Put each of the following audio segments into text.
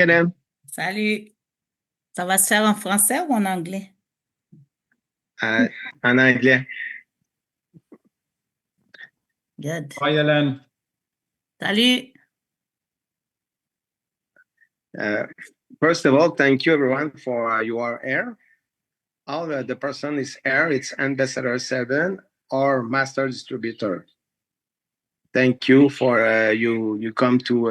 Hélène. Salut. Ça va se faire en français ou en anglais? En anglais. Good. Hi, Hélène. Salut. First of all, thank you everyone for your here. All the person is here. It's Ambassador 7 or Master Distributor. Thank you for you come to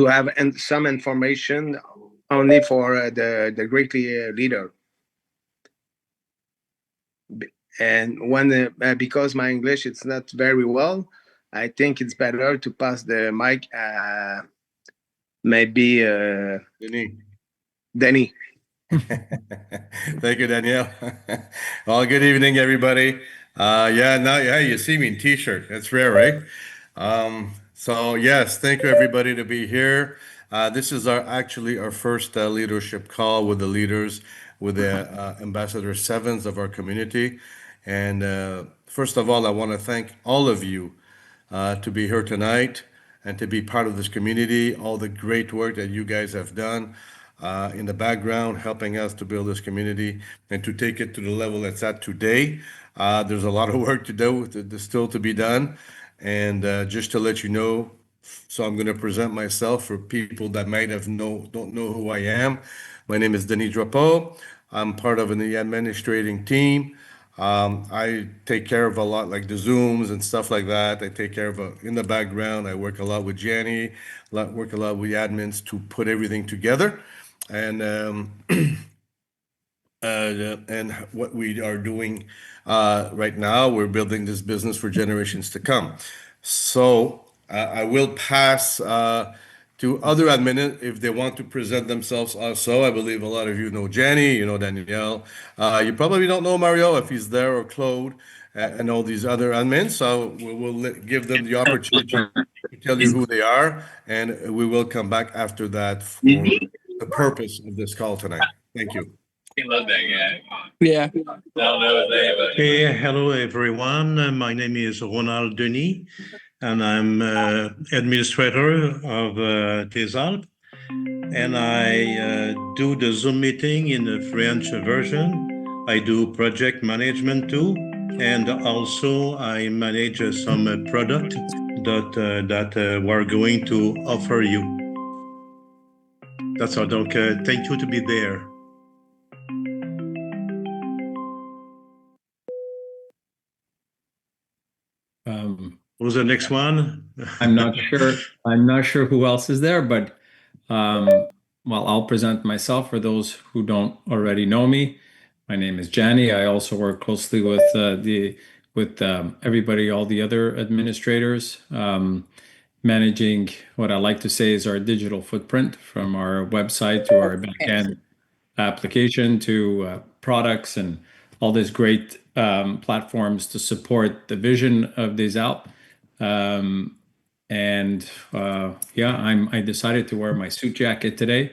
have some information only for the great leader. And when because my English it's not very well, I think it's better to pass the mic. Maybe Denny. Thank you, Danielle. Well, good evening, everybody. You see me in t-shirt. That's rare, right? So yes, thank you everybody to be here. This is actually our first leadership call with the leaders, with the Ambassador Sevens of our community. And first of all, I want to thank all of you to be here tonight and to be part of this community, all the great work that you guys have done in the background, helping us to build this community and to take it to the level it's at today. There's a lot of work to do, still to be done. And just to let you know, so I'm going to present myself for people that might have don't know who I am. My name is Denis Drapeau. I'm part of the administrating team. I take care of a lot like the Zooms and stuff like that. I take care of in the background. I work a lot with Jenny, work a lot with the admins to put everything together. And and what we are doing right now, we're building this business for generations to come. So I will pass to other admin if they want to present themselves also. I believe a lot of you know Jenny, you know Danielle. You probably don't know Mario if he's there, or Claude, and all these other admins. So we will give them the opportunity to tell you who they are, and we will come back after that for the purpose of this call tonight. Thank you. He loved that guy. Yeah. I don't know his name, but Hey, hello everyone. My name is Ronald Denis, and I'm administrator of des Alpes. And I do the Zoom meeting in the French version. I do project management too, and also I manage some product that we're going to offer you. That's all. Donc, thank you to be there. Who's the next one? I'm not sure. I'm not sure who else is there, but well, I'll present myself for those who don't already know me. My name is Jenny. I also work closely with everybody, all the other administrators, managing what I like to say is our digital footprint, from our website to our backend application to products and all these great platforms to support the vision of des Alpes. I decided to wear my suit jacket today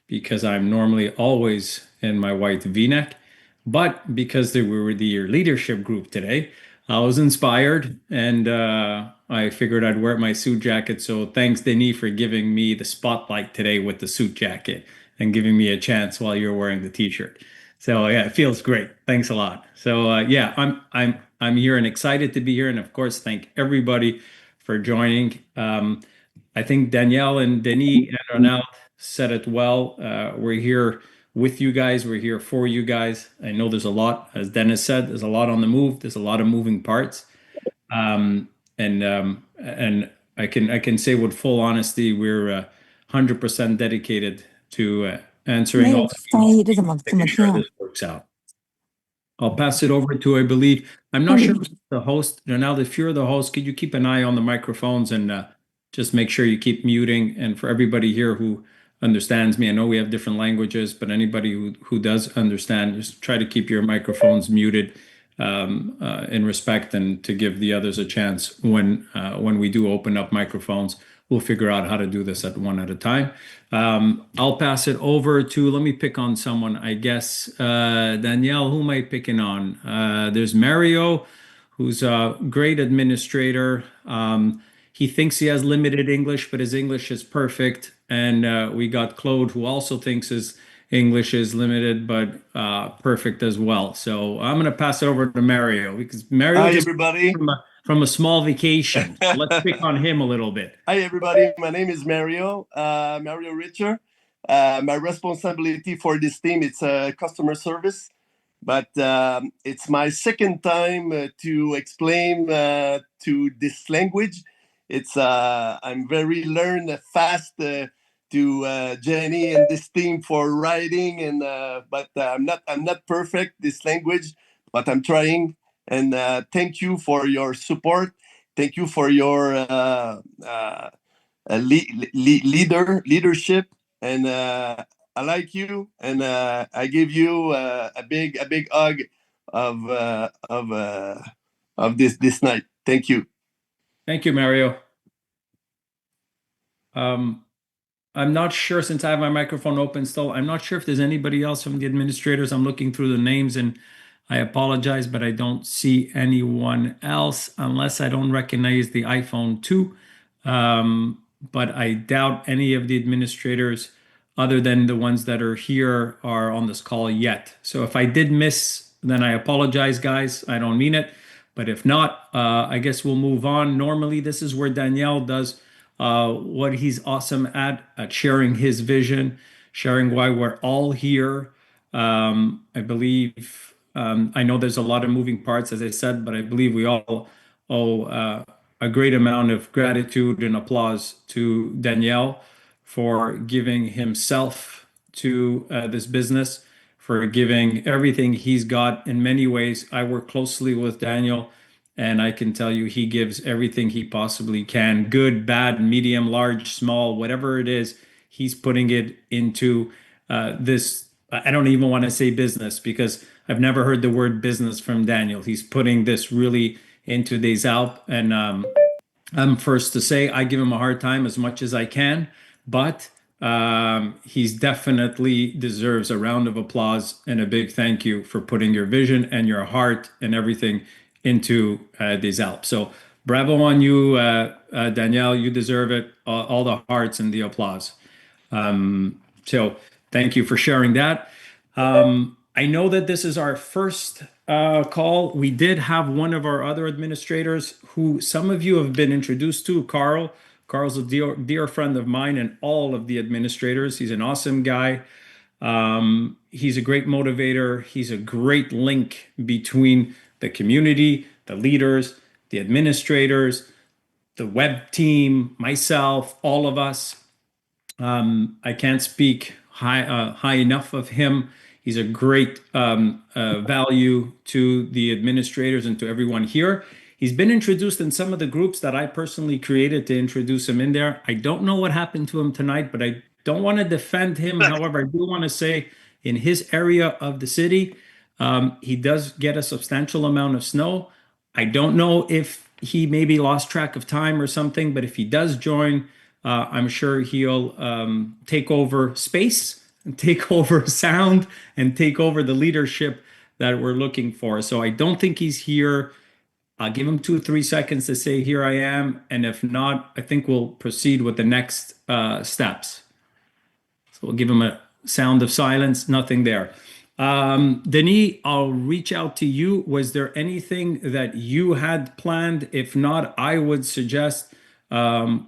because I'm normally always in my white V-neck, but because we were the leadership group today, I was inspired and I figured I'd wear my suit jacket. So thanks, Denis, for giving me the spotlight today with the suit jacket and giving me a chance while you're wearing the t-shirt. So yeah, it feels great. Thanks a lot. So I'm here and excited to be here, and of course, thank everybody for joining. I think Danielle and Denis and Ronald said it well. We're here with you guys. We're here for you guys. I know there's a lot, as Dennis said, there's a lot on the move. There's a lot of moving parts. And I can say with full honesty, we're 100% dedicated to answering all the questions, making sure this works out. I'll pass it over to, I believe, I'm not sure the host, Ronald, if you're the host, could you keep an eye on the microphones and just make sure you keep muting? And for everybody here who understands me, I know we have different languages, but anybody who does understand, just try to keep your microphones muted in respect, and to give the others a chance when we do open up microphones. We'll figure out how to do this one at a time. I'll pass it over to, let me pick on someone, I guess. Danielle, who am I picking on? There's Mario, who's a great administrator. He thinks he has limited English, but his English is perfect. And we got Claude, who also thinks his English is limited, but perfect as well. So I'm going to pass it over to Mario because Mario Hi, just everybody. from a small vacation. Let's pick on him a little bit. Hi, everybody. My name is Mario, Mario Richer. My responsibility for this team, it's customer service. But it's my second time to explain to this language. It's I'm very learn fast to Jenny and this team for writing, and but I'm not perfect this language, but I'm trying. And thank you for your support. Thank you for your leadership, and I like you, and I give you a big hug of this night. Thank you. Thank you, Mario. I'm not sure, since I have my microphone open still, I'm not sure if there's anybody else from the administrators. I'm looking through the names and I apologize, but I don't see anyone else unless I don't recognize the iPhone 2. But I doubt any of the administrators, other than the ones that are here, are on this call yet. So if I did miss, then I apologize, guys. I don't mean it. But if not, I guess we'll move on. Normally, this is where Daniel does what he's awesome at sharing his vision, sharing why we're all here. I believe, I know there's a lot of moving parts, as I said, but I believe we all owe a great amount of gratitude and applause to Daniel for giving himself to this business, for giving everything he's got. In many ways, I work closely with Daniel, and I can tell you he gives everything he possibly can, good, bad, medium, large, small, whatever it is, he's putting it into this. I don't even want to say business because I've never heard the word business from Daniel. He's putting this really into Des Alpes. And I'm first to say I give him a hard time as much as I can, but he's definitely deserves a round of applause and a big thank you for putting your vision and your heart and everything into Des Alpes. So bravo on you, Danielle. You deserve it. All the hearts and the applause. So thank you for sharing that. I know that this is our first call. We did have one of our other administrators who some of you have been introduced to, Carl. Carl's a dear friend of mine and all of the administrators. He's an awesome guy. He's a great motivator. He's a great link between the community, the leaders, the administrators, the web team, myself, all of us. I can't speak high enough of him. He's a great value to the administrators and to everyone here. He's been introduced in some of the groups that I personally created to introduce him in there. I don't know what happened to him tonight, but I don't want to defend him. However, I do want to say in his area of the city, he does get a substantial amount of snow. I don't know if he maybe lost track of time or something, but if he does join, I'm sure he'll take over space, and take over sound, and take over the leadership that we're looking for. So I don't think he's here. I'll give him 2 or 3 seconds to say, here I am. And if not, I think we'll proceed with the next steps. So we'll give him a sound of silence, nothing there. Denis, I'll reach out to you. Was there anything that you had planned? If not, I would suggest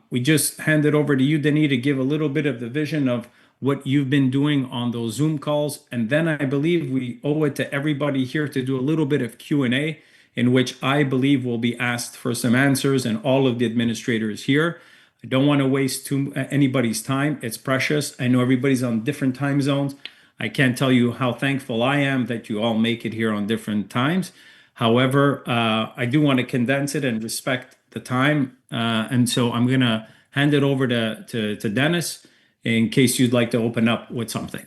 we just hand it over to you, Denis, to give a little bit of the vision of what you've been doing on those Zoom calls. And then I believe we owe it to everybody here to do a little bit of Q&A, in which I believe will be asked for some answers, and all of the administrators here. I don't want to waste anybody's time. It's precious. I know everybody's on different time zones. I can't tell you how thankful I am that you all make it here on different times. However, I do want to condense it and respect the time. And so I'm going to hand it over to Dennis in case you'd like to open up with something.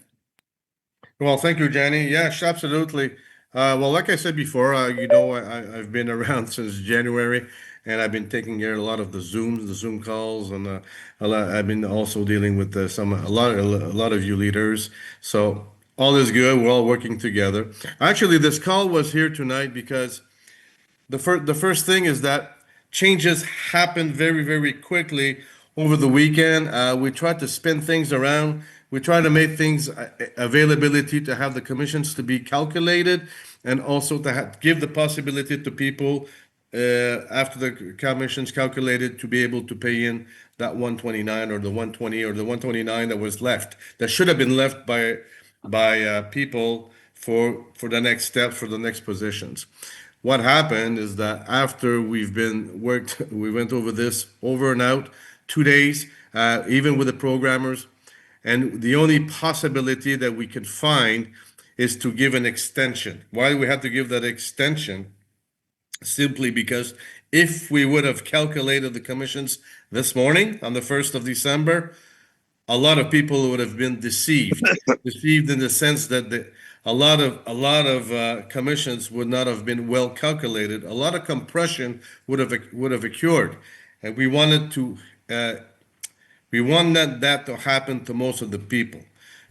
Well, thank you, Jenny. Yes, absolutely. Well, like I said before, I've been around since January, and I've been taking care of a lot of the Zoom calls, and I've been also dealing with a lot of you leaders. So all is good. We're all working together. Actually, this call was here tonight because the first thing is that changes happened very, very quickly over the weekend. We tried to spin things around. We tried to make things availability to have the commissions to be calculated, and also to give the possibility to people after the commissions calculated to be able to pay in that 129 or the 120 or the 129 that was left, that should have been left by people for the next step, for the next positions. What happened is that after we went over this over and out, 2 days, even with the programmers, and the only possibility that we could find is to give an extension. Why we had to give that extension? Simply because if we would have calculated the commissions this morning on the 1st of December, a lot of people would have been deceived in the sense that a lot of commissions would not have been well calculated. A lot of compression would have occurred, and we wanted that to happen to most of the people,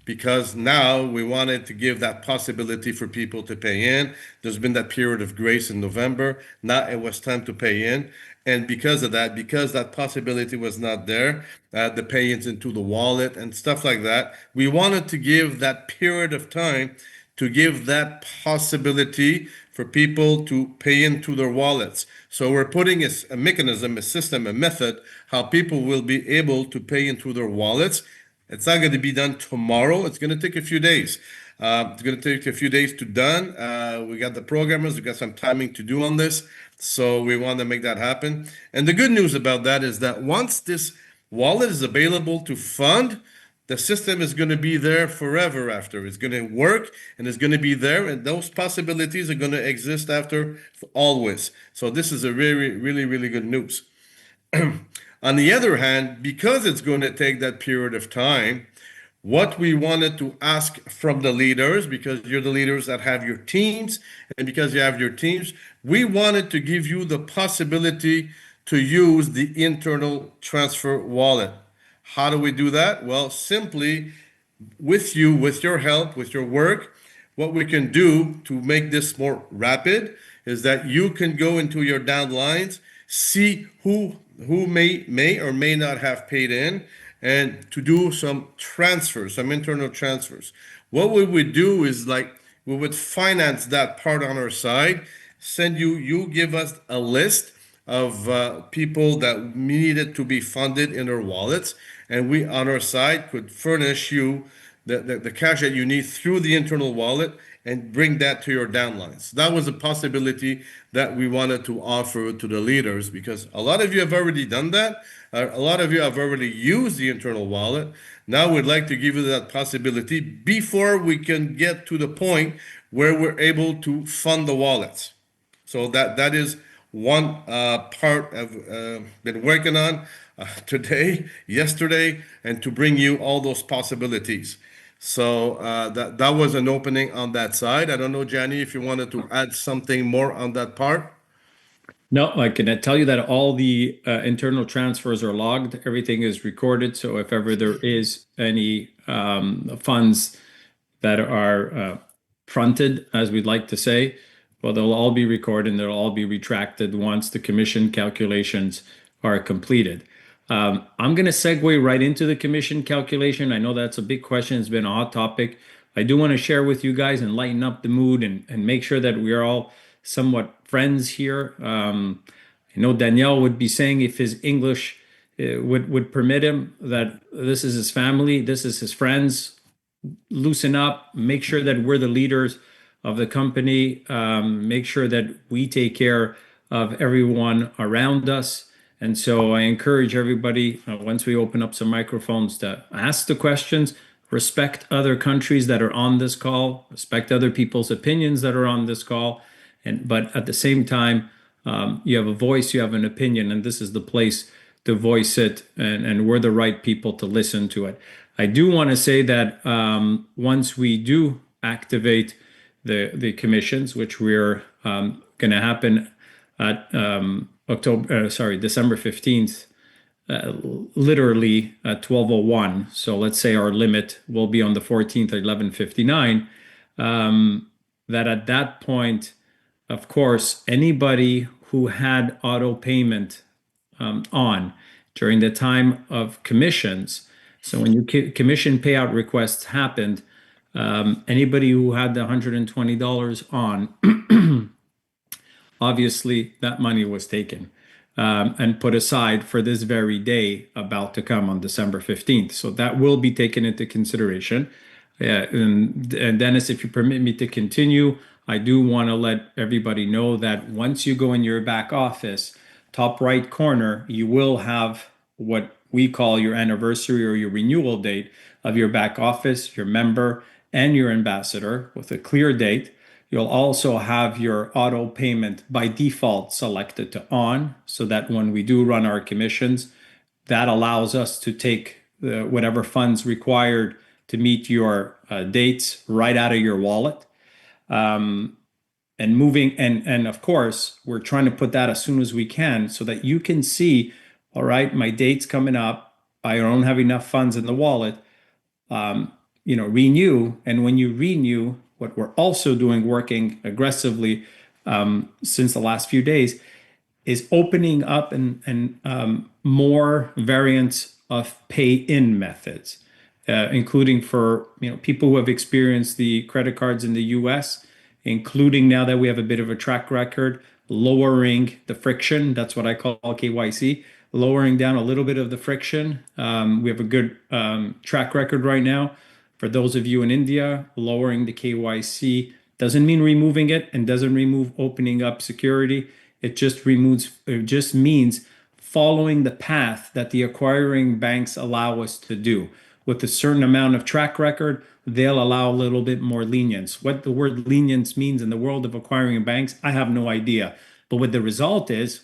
because now we wanted to give that possibility for people to pay in. There's been that period of grace in November. Now it was time to pay in. And because of that, because that possibility was not there, the pay-ins into the wallet and stuff like that, we wanted to give that period of time to give that possibility for people to pay into their wallets. So we're putting a mechanism, a system, a method, how people will be able to pay into their wallets. It's not going to be done tomorrow. It's going to take a few days. It's going to take a few days to done. We got the programmers. We got some timing to do on this. So we want to make that happen. And the good news about that is that once this wallet is available to fund, the system is going to be there forever after. It's going to work, and it's going to be there, and those possibilities are going to exist after always. So this is a really, really, really good news. On the other hand, because it's going to take that period of time, what we wanted to ask from the leaders, because you're the leaders that have your teams, and because you have your teams, we wanted to give you the possibility to use the internal transfer wallet. How do we do that? Well, simply with you, with your help, with your work, what we can do to make this more rapid is that you can go into your downlines, see who may or may not have paid in, and to do some transfers, some internal transfers. What we would do is we would finance that part on our side, you give us a list of people that needed to be funded in their wallets, and we on our side could furnish you the cash that you need through the internal wallet and bring that to your downlines. That was a possibility that we wanted to offer to the leaders, because a lot of you have already done that. A lot of you have already used the internal wallet. Now we'd like to give you that possibility before we can get to the point where we're able to fund the wallets. So that is one part I've been working on today, yesterday, and to bring you all those possibilities. So that was an opening on that side. I don't know, Gianni, if you wanted to add something more on that part. No, I can tell you that all the internal transfers are logged. Everything is recorded. So if ever there is any funds that are fronted, as we'd like to say, well, they'll all be recorded and they'll all be retracted once the commission calculations are completed. I'm going to segue right into the commission calculation. I know that's a big question. It's been a hot topic. I do want to share with you guys and lighten up the mood and make sure that we are all somewhat friends here. I know Daniel would be saying, if his English would permit him, that this is his family, this is his friends. Loosen up, make sure that we're the leaders of the company, make sure that we take care of everyone around us. And so I encourage everybody, once we open up some microphones, to ask the questions, respect other countries that are on this call, respect other people's opinions that are on this call. But at the same time, you have a voice, you have an opinion, and this is the place to voice it, and we're the right people to listen to it. I do want to say that once we do activate the commissions, which we're going to happen at December 15th, literally at 12:01. So let's say our limit will be on the 14th at 11:59. That at that point, of course, anybody who had auto payment on during the time of commissions. So when your commission payout requests happened, anybody who had the $120 on, obviously that money was taken and put aside for this very day about to come on December 15th. So that will be taken into consideration. And Dennis, if you permit me to continue, I do want to let everybody know that once you go in your back office, top right corner, you will have what we call your anniversary or your renewal date of your back office, your member, and your ambassador with a clear date. You'll also have your auto payment by default selected to on, so that when we do run our commissions, that allows us to take whatever funds required to meet your dates right out of your wallet. And moving, and of course, we're trying to put that as soon as we can so that you can see, all right, my date's coming up. I don't have enough funds in the wallet. Renew. And when you renew, what we're also doing, working aggressively since the last few days, is opening up and more variants of pay-in methods, including for people who have experienced the credit cards in the U.S., including now that we have a bit of a track record, lowering the friction. That's what I call KYC, lowering down a little bit of the friction. We have a good track record right now. For those of you in India, lowering the KYC doesn't mean removing it and doesn't remove opening up security. It just means following the path that the acquiring banks allow us to do. With a certain amount of track record, they'll allow a little bit more lenience. What the word lenience means in the world of acquiring banks, I have no idea. But what the result is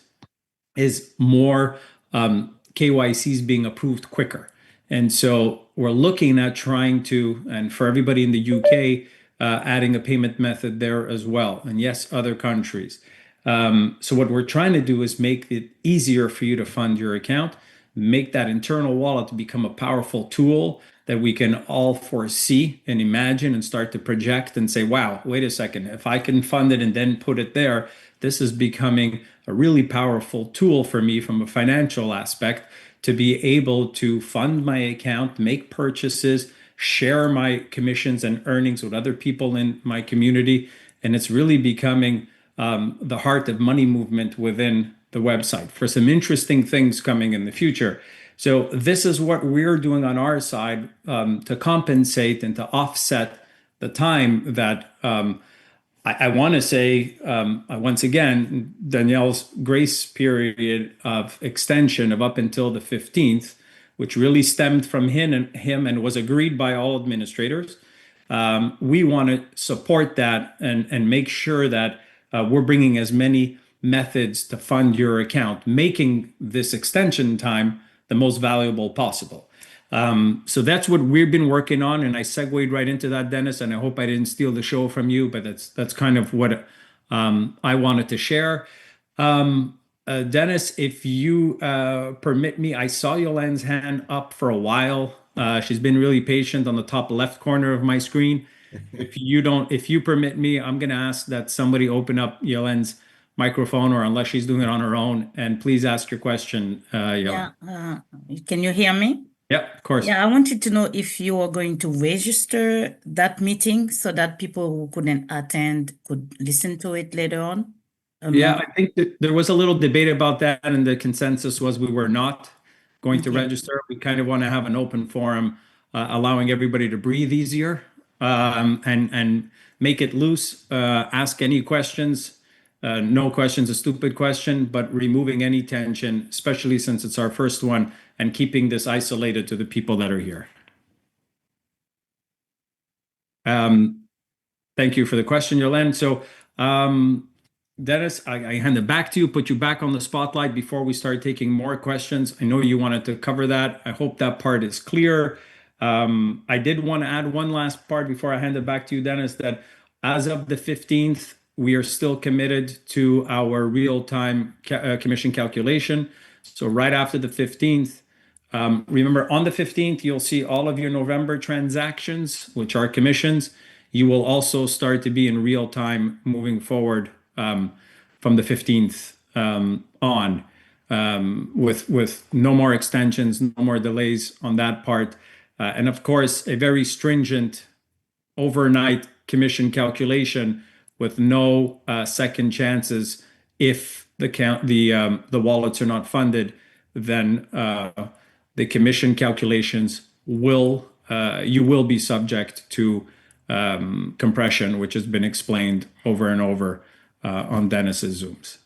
more KYCs being approved quicker. And so we're looking at trying to, and for everybody in the UK, adding a payment method there as well. And yes, other countries. So what we're trying to do is make it easier for you to fund your account, make that internal wallet to become a powerful tool that we can all foresee and imagine and start to project and say, wow, wait a second, if I can fund it and then put it there, this is becoming a really powerful tool for me from a financial aspect to be able to fund my account, make purchases, share my commissions and earnings with other people in my community. And it's really becoming the heart of money movement within the website for some interesting things coming in the future. So this is what we're doing on our side to compensate and to offset the time that I want to say, once again, Danielle's grace period of extension of up until the 15th, which really stemmed from him and was agreed by all administrators. We want to support that and make sure that we're bringing as many methods to fund your account, making this extension time the most valuable possible. So that's what we've been working on, and I segued right into that, Dennis, and I hope I didn't steal the show from you, but that's kind of what I wanted to share. Dennis, if you permit me, I saw Yolene's hand up for a while. She's been really patient on the top left corner of my screen. If you permit me, I'm going to ask that somebody open up Yolene's microphone, or unless she's doing it on her own, and please ask your question, Yolene. Yeah, can you hear me? Yeah, of course. Yeah, I wanted to know if you are going to register that meeting so that people who couldn't attend could listen to it later on. Yeah, I think that there was a little debate about that, and the consensus was we were not going to register. We kind of want to have an open forum, allowing everybody to breathe easier, and make it loose. Ask any questions. No question's a stupid question, but removing any tension, especially since it's our first one, and keeping this isolated to the people that are here. Thank you for the question, Yolene. So, Dennis, I hand it back to you, put you back on the spotlight before we start taking more questions. I know you wanted to cover that. I hope that part is clear. I did want to add one last part before I hand it back to you, Dennis, that as of the 15th, we are still committed to our real-time commission calculation. So right after the 15th, remember on the 15th, you'll see all of your November transactions, which are commissions. You will also start to be in real time moving forward from the 15th on, with no more extensions, no more delays on that part. And of course, a very stringent overnight commission calculation with no second chances. If the wallets are not funded, then the commission calculations you will be subject to compression, which has been explained over and over on Dennis's Zooms.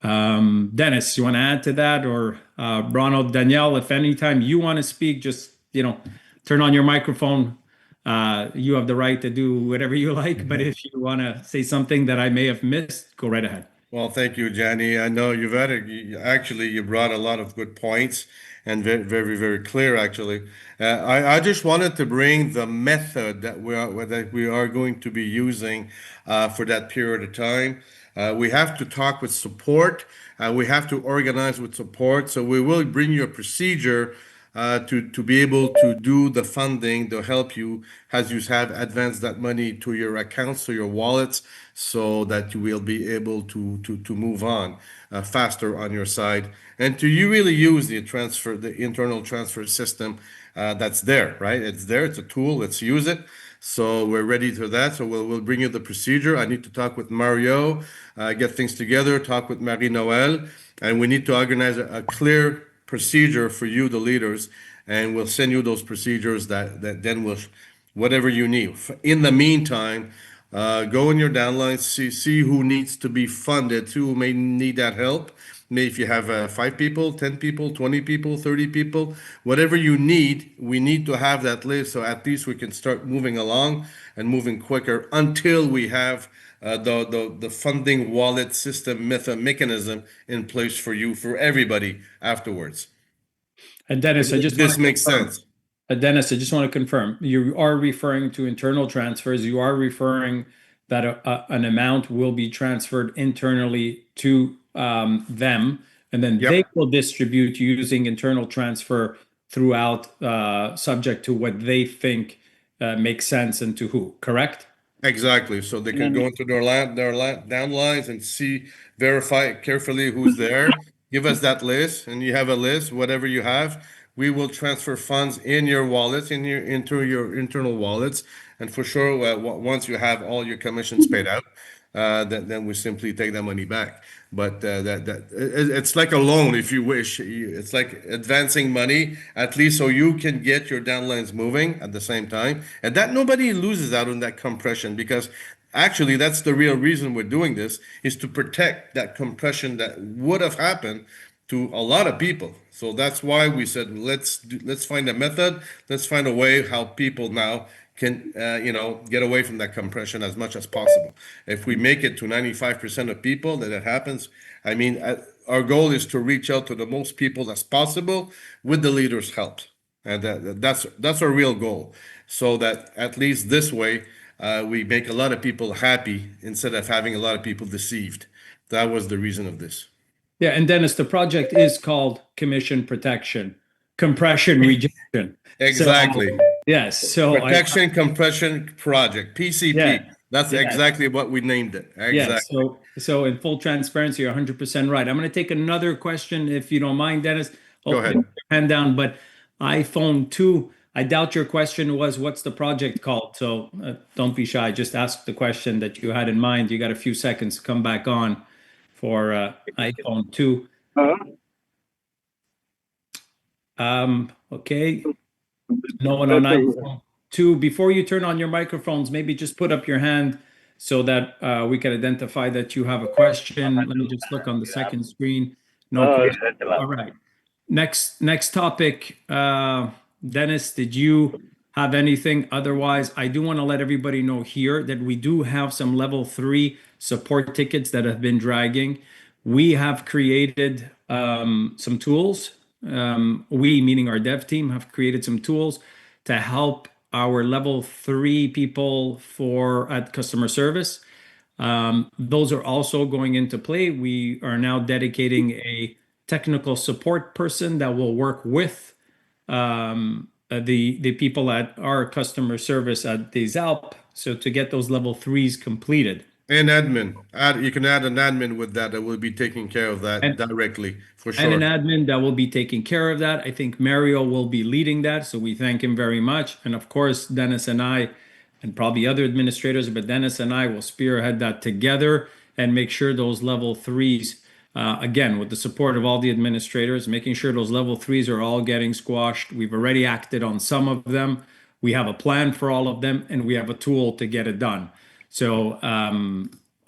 Dennis, you want to add to that, or Ronald, Danielle, if anytime you want to speak, just turn on your microphone. You have the right to do whatever you like, but if you want to say something that I may have missed, go right ahead. Well, thank you, Gianni. I know you brought a lot of good points and very, very, very clear, actually. I just wanted to bring the method that we are going to be using for that period of time. We have to talk with support. We have to organize with support. So we will bring you a procedure to be able to do the funding to help you as you have advanced that money to your accounts, to your wallets, so that you will be able to move on faster on your side, and you really use the internal transfer system that's there, right? It's there. It's a tool. Let's use it. So we're ready for that. So we'll bring you the procedure. I need to talk with Mario, get things together, talk with Marie-Noël, and we need to organize a clear procedure for you, the leaders, and we'll send you those procedures that then will, whatever you need. In the meantime, go in your downlines, see who needs to be funded, who may need that help. Maybe if you have 5 people, 10 people, 20 people, 30 people, whatever you need, we need to have that list, so at least we can start moving along and moving quicker until we have the funding wallet system mechanism in place for you, for everybody afterwards. And Dennis, this makes sense. Dennis, I just want to confirm, you are referring to internal transfers. You are referring that an amount will be transferred internally to them, and then they will distribute using internal transfer throughout, subject to what they think makes sense and to who, correct? Exactly. So they can go into their downlines and verify carefully who's there. Give us that list, and you have a list, whatever you have. We will transfer funds in your wallets, into your internal wallets, and for sure, once you have all your commissions paid out, then we simply take that money back. But it's like a loan, if you wish. It's like advancing money, at least so you can get your downlines moving at the same time, and that nobody loses out on that compression, because actually that's the real reason we're doing this, is to protect that compression that would have happened to a lot of people. So that's why we said let's find a method, let's find a way how people now can get away from that compression as much as possible. If we make it to 95% of people that it happens, I mean, our goal is to reach out to the most people as possible with the leaders' help, and that's our real goal. So that at least this way, we make a lot of people happy instead of having a lot of people deceived. That was the reason of this. Yeah, and Dennis, the project is called Commission Protection, Compression Rejection. Exactly. So, yes. So Protection Compression Project, PCP. Yeah, that's exactly what we named it. Exactly. Yeah. So in full transparency, you're 100% right. I'm going to take another question, if you don't mind, Dennis. Go ahead. Put your hand down. But iPhone 2. I doubt your question was, what's the project called? So don't be shy. Just ask the question that you had in mind. You got a few seconds to come back on for iPhone 2. Okay. No one on iPhone 2. Before you turn on your microphones, maybe just put up your hand so that we can identify that you have a question. Let me just look on the second screen. No question. All right. Next topic. Dennis, did you have anything? Otherwise, I do want to let everybody know here that we do have some level 3 support tickets that have been dragging. We have created some tools. We, meaning our dev team, have created some tools to help our level 3 people at customer service. Those are also going into play. We are now dedicating a technical support person that will work with the people at our customer service at Des Alpes, so to get those level 3s completed. And admin. You can add an admin with that will be taking care of that directly, for sure. And an admin that will be taking care of that. I think Mario will be leading that, so we thank him very much. And of course, Dennis and I, and probably other administrators, but Dennis and I will spearhead that together and make sure those level threes, again, with the support of all the administrators, making sure those level threes are all getting squashed. We've already acted on some of them. We have a plan for all of them, and we have a tool to get it done. So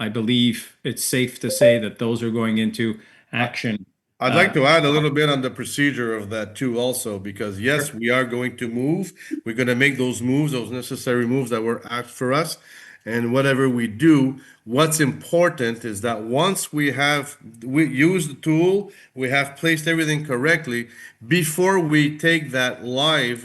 I believe it's safe to say that those are going into action. I'd like to add a little bit on the procedure of that too also, because yes, we are going to move. We're going to make those moves, those necessary moves that were asked for us. And whatever we do, what's important is that once we use the tool, we have placed everything correctly, before we take that live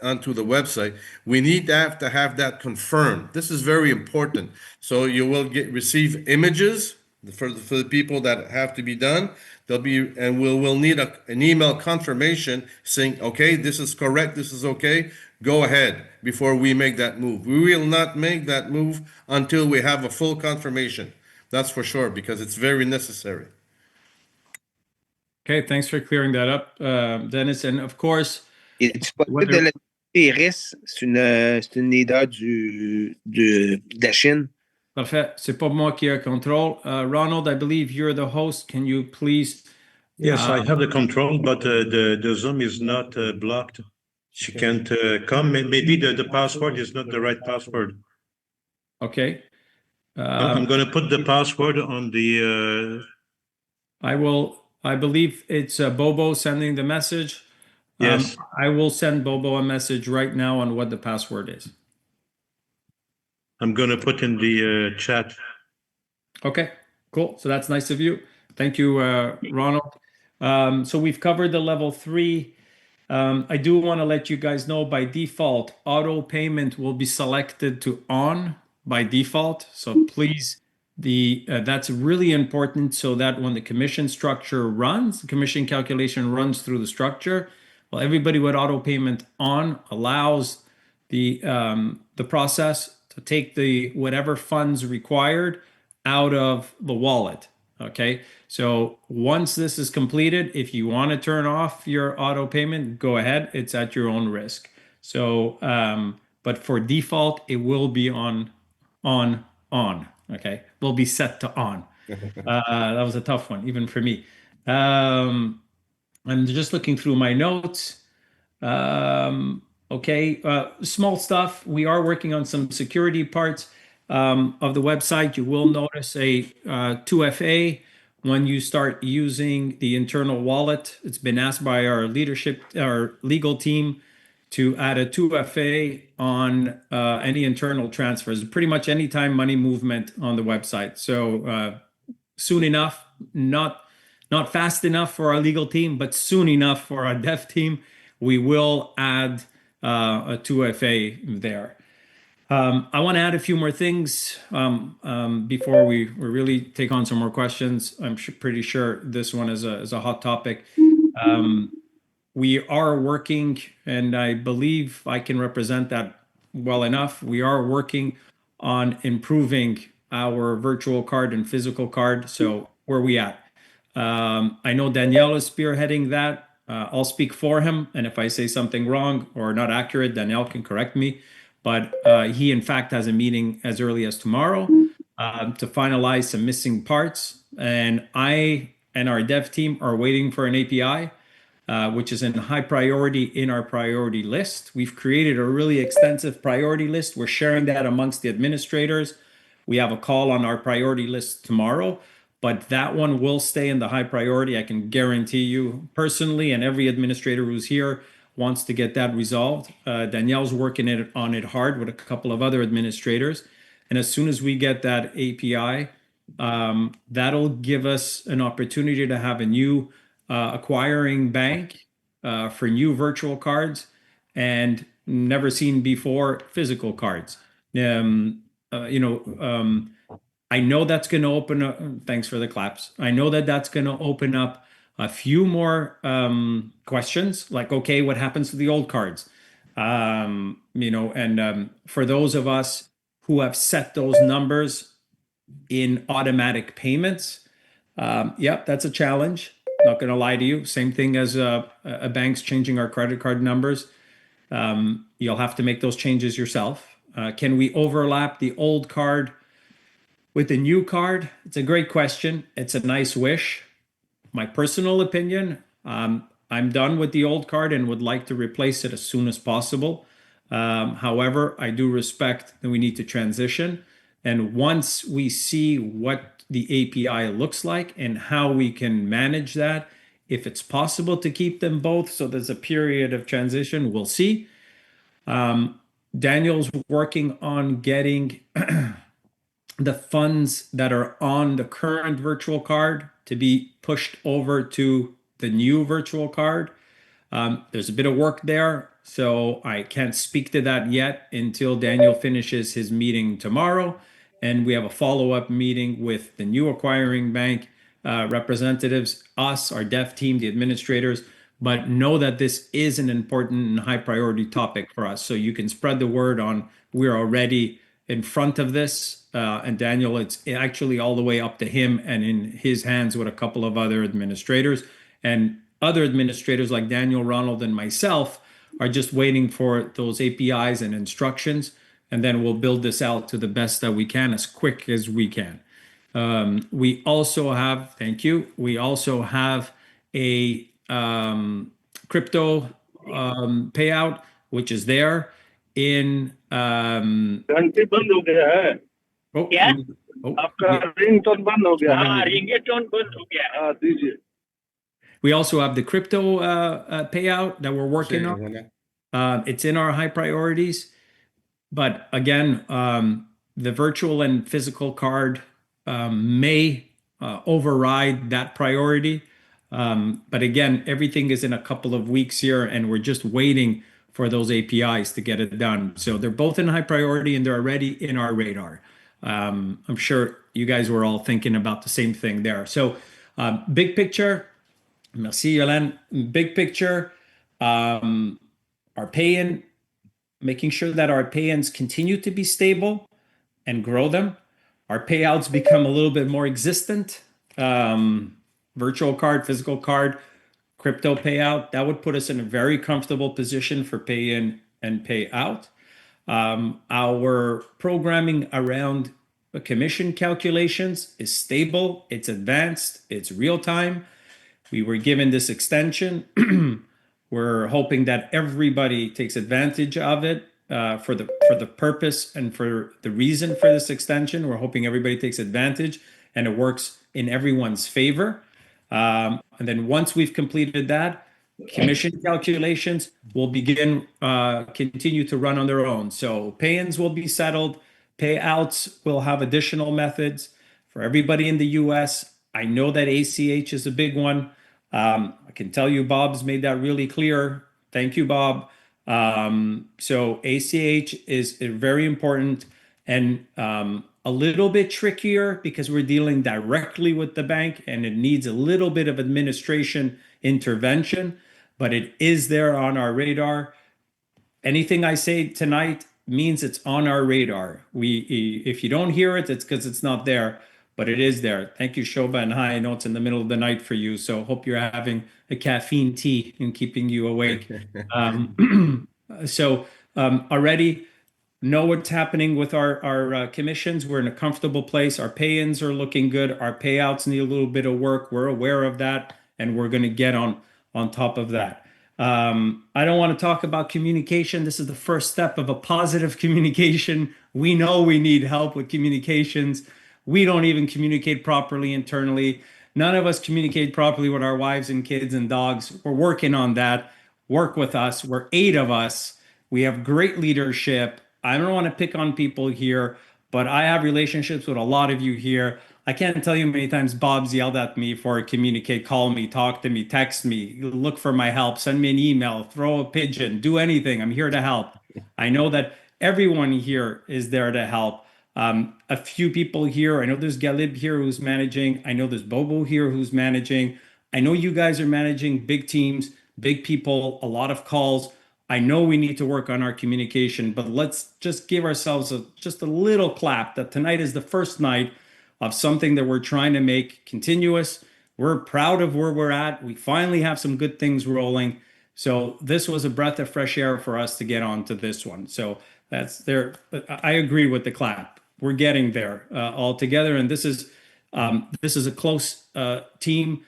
onto the website, we need to have that confirmed. This is very important. So you will receive images for the people that have to be done. We'll need an email confirmation saying, okay, this is correct, this is okay, go ahead, before we make that move. We will not make that move until we have a full confirmation. That's for sure, because it's very necessary. Okay, thanks for clearing that up, Dennis. And of course, Es-tu possible de la Iris? C'est une leader de la Chine. Parfait. C'est pas moi qui ai contrôle. Ronald, I believe you're the host. Can you please? Yes, I have the control, but the Zoom is not blocked. She can't come. Maybe the password is not the right password. Okay. I'm going to put the password on the. I believe it's Bobo sending the message. Yes. I will send Bobo a message right now on what the password is. I'm going to put in the chat. Okay, cool. So that's nice of you. Thank you, Ronald. So we've covered the level 3. I do want to let you guys know, by default, auto payment will be selected to on by default. So please, that's really important, so that when the commission structure runs, the commission calculation runs through the structure, well, everybody with auto payment on allows the process to take the whatever funds required out of the wallet. Okay, so once this is completed, if you want to turn off your auto payment, go ahead. It's at your own risk. So, but for default, it will be on. Okay, will be set to on. That was a tough one, even for me. I'm just looking through my notes. Okay, small stuff. We are working on some security parts of the website. You will notice a 2FA when you start using the internal wallet. It's been asked by our legal team to add a 2FA on any internal transfers, pretty much anytime money movement on the website. So soon enough, not fast enough for our legal team, but soon enough for our dev team, we will add a 2FA there. I want to add a few more things before we really take on some more questions. I'm pretty sure this one is a hot topic. We are working, and I believe I can represent that well enough. We are working on improving our virtual card and physical card. So where are we at? I know Danielle is spearheading that. I'll speak for him, and if I say something wrong or not accurate, Danielle can correct me. But he, in fact, has a meeting as early as tomorrow to finalize some missing parts. And I and our dev team are waiting for an API, which is in high priority in our priority list. We've created a really extensive priority list. We're sharing that amongst the administrators. We have a call on our priority list tomorrow, but that one will stay in the high priority. I can guarantee you personally, and every administrator who's here wants to get that resolved. Danielle's working on it hard with a couple of other administrators. And as soon as we get that API, that'll give us an opportunity to have a new acquiring bank for new virtual cards and never seen before physical cards. I know that's going to open up. Thanks for the claps. I know that's going to open up a few more questions, like, okay, what happens to the old cards? For those of us who have set those numbers, in automatic payments. Yep, that's a challenge. Not going to lie to you. Same thing as a bank's changing our credit card numbers. You'll have to make those changes yourself. Can we overlap the old card with the new card? It's a great question. It's a nice wish. My personal opinion, I'm done with the old card and would like to replace it as soon as possible. However, I do respect that we need to transition. And once we see what the API looks like and how we can manage that, if it's possible to keep them both, so there's a period of transition, we'll see. Daniel's working on getting the funds that are on the current virtual card to be pushed over to the new virtual card. There's a bit of work there, so I can't speak to that yet until Daniel finishes his meeting tomorrow. And we have a follow-up meeting with the new acquiring bank representatives, us, our dev team, the administrators. But know that this is an important and high priority topic for us. So you can spread the word on we're already in front of this. And Daniel, it's actually all the way up to him and in his hands with a couple of other administrators. And other administrators like Daniel, Ronald, and myself are just waiting for those APIs and instructions. And then we'll build this out to the best that we can as quick as we can. We also have, thank you, we also have a crypto payout, which is there in बंद हो गया है क्या आपका ringtone बंद हो गया हाँ रिंगटोन बंद हो गया हाँ दीजिए we also have the crypto payout that we're working on. It's in our high priorities, but again, the virtual and physical card may override that priority. But again, everything is in a couple of weeks here, and we're just waiting for those APIs to get it done. So they're both in high priority, and they're already in our radar. I'm sure you guys were all thinking about the same thing there. So big picture, merci Yolande. Big picture, our pay-in, making sure that our pay-ins continue to be stable and grow them. Our payouts become a little bit more existent. Virtual card, physical card, crypto payout, that would put us in a very comfortable position for pay in and pay out. Our programming around commission calculations is stable, it's advanced, it's real time. We were given this extension. We're hoping that everybody takes advantage of it for the purpose and for the reason for this extension. We're hoping everybody takes advantage and it works in everyone's favor. And then once we've completed that, commission calculations will continue to run on their own. So pay-ins will be settled, payouts will have additional methods for everybody in the US. I know that ACH is a big one. I can tell you Bob's made that really clear. Thank you, Bob. So ACH is very important and a little bit trickier because we're dealing directly with the bank and it needs a little bit of administration intervention, but it is there on our radar. Anything I say tonight means it's on our radar. If you don't hear it, it's because it's not there, but it is there. Thank you, Shoba, and hi. I know it's in the middle of the night for you, so hope you're having a caffeine tea and keeping you awake. Already know what's happening with our commissions. We're in a comfortable place. Our pay-ins are looking good. Our payouts need a little bit of work. We're aware of that, and we're going to get on top of that. I don't want to talk about communication. This is the first step of a positive communication. We know we need help with communications. We don't even communicate properly internally. None of us communicate properly with our wives and kids and dogs. We're working on that. Work with us. We're 8 of us. We have great leadership. I don't want to pick on people here, but I have relationships with a lot of you here. I can't tell you how many times Bob's yelled at me for communicate, call me, talk to me, text me, look for my help, send me an email, throw a pigeon, do anything. I'm here to help. I know that everyone here is there to help. A few people here, I know there's Galib here who's managing. I know there's Bobo here who's managing. I know you guys are managing big teams, big people, a lot of calls. I know we need to work on our communication, but let's just give ourselves just a little clap that tonight is the first night of something that we're trying to make continuous. We're proud of where we're at. We finally have some good things rolling. So this was a breath of fresh air for us to get onto this one. So that's there. I agree with the clap. We're getting there all together, and this is a close team.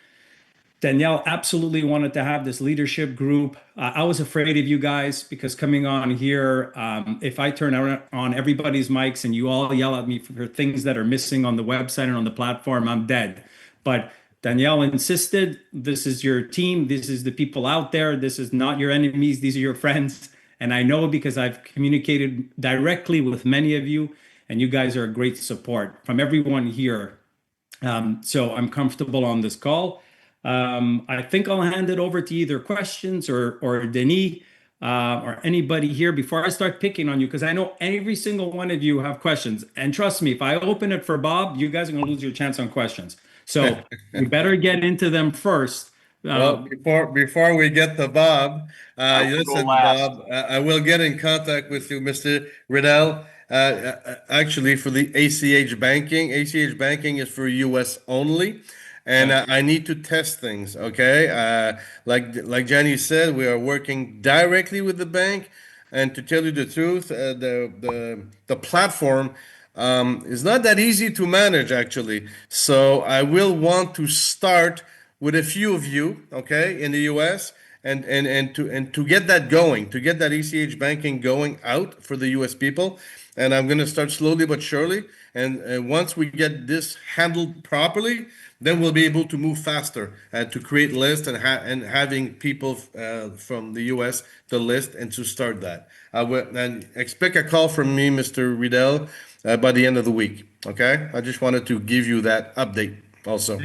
Danielle absolutely wanted to have this leadership group. I was afraid of you guys because coming on here, if I turn on everybody's mics and you all yell at me for things that are missing on the website and on the platform, I'm dead. But Danielle insisted, this is your team. This is the people out there. This is not your enemies. These are your friends. And I know because I've communicated directly with many of you, and you guys are a great support from everyone here. So I'm comfortable on this call. I think I'll hand it over to either questions or Denis or anybody here before I start picking on you, because I know every single one of you have questions. And trust me, if I open it for Bob, you guys are going to lose your chance on questions. So we better get into them first. Well, before we get to Bob, listen, Bob, I will get in contact with you, Mr. Riddell. Actually, for the ACH banking is for US only, and I need to test things. Okay, like Jenny said, we are working directly with the bank, and to tell you the truth, the platform is not that easy to manage actually. So I will want to start with a few of you, okay, in the US, and to get that going, to get that ACH banking going out for the US people. And I'm going to start slowly but surely. And once we get this handled properly, then we'll be able to move faster to create lists and having people from the US to list and to start that. And expect a call from me, Mr. Riddell, by the end of the week. Okay, I just wanted to give you that update also.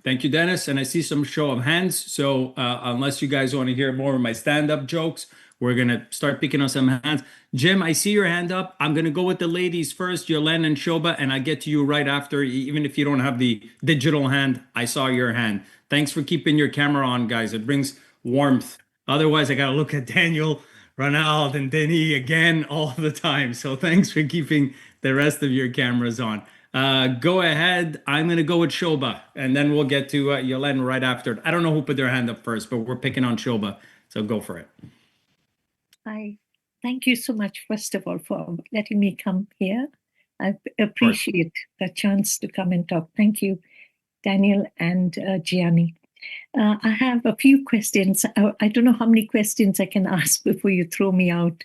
Thank you, Dennis. And I see some show of hands. So unless you guys want to hear more of my stand-up jokes, we're going to start picking up some hands. Jim, I see your hand up. I'm going to go with the ladies first, Yolene and Shoba, and I get to you right after. Even if you don't have the digital hand, I saw your hand. Thanks for keeping your camera on, guys. It brings warmth. Otherwise, I got to look at Daniel, Ronald, and Denis again all the time. So thanks for keeping the rest of your cameras on. Go ahead. I'm going to go with Shoba, and then we'll get to Yolene right after. I don't know who put their hand up first, but we're picking on Shoba. So go for it. Hi. Thank you so much, first of all, for letting me come here. I appreciate the chance to come and talk. Thank you, Daniel and Gianni. I have a few questions. I don't know how many questions I can ask before you throw me out.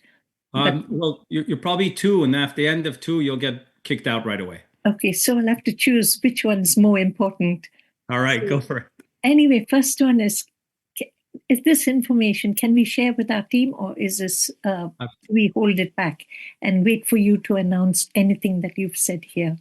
Well, you're probably two, and at the end of two, you'll get kicked out right away. Okay, so I'll have to choose which one's more important. All right, go for it. Anyway, first one is this information, can we share with our team, or is this, we hold it back and wait for you to announce anything that you've said here?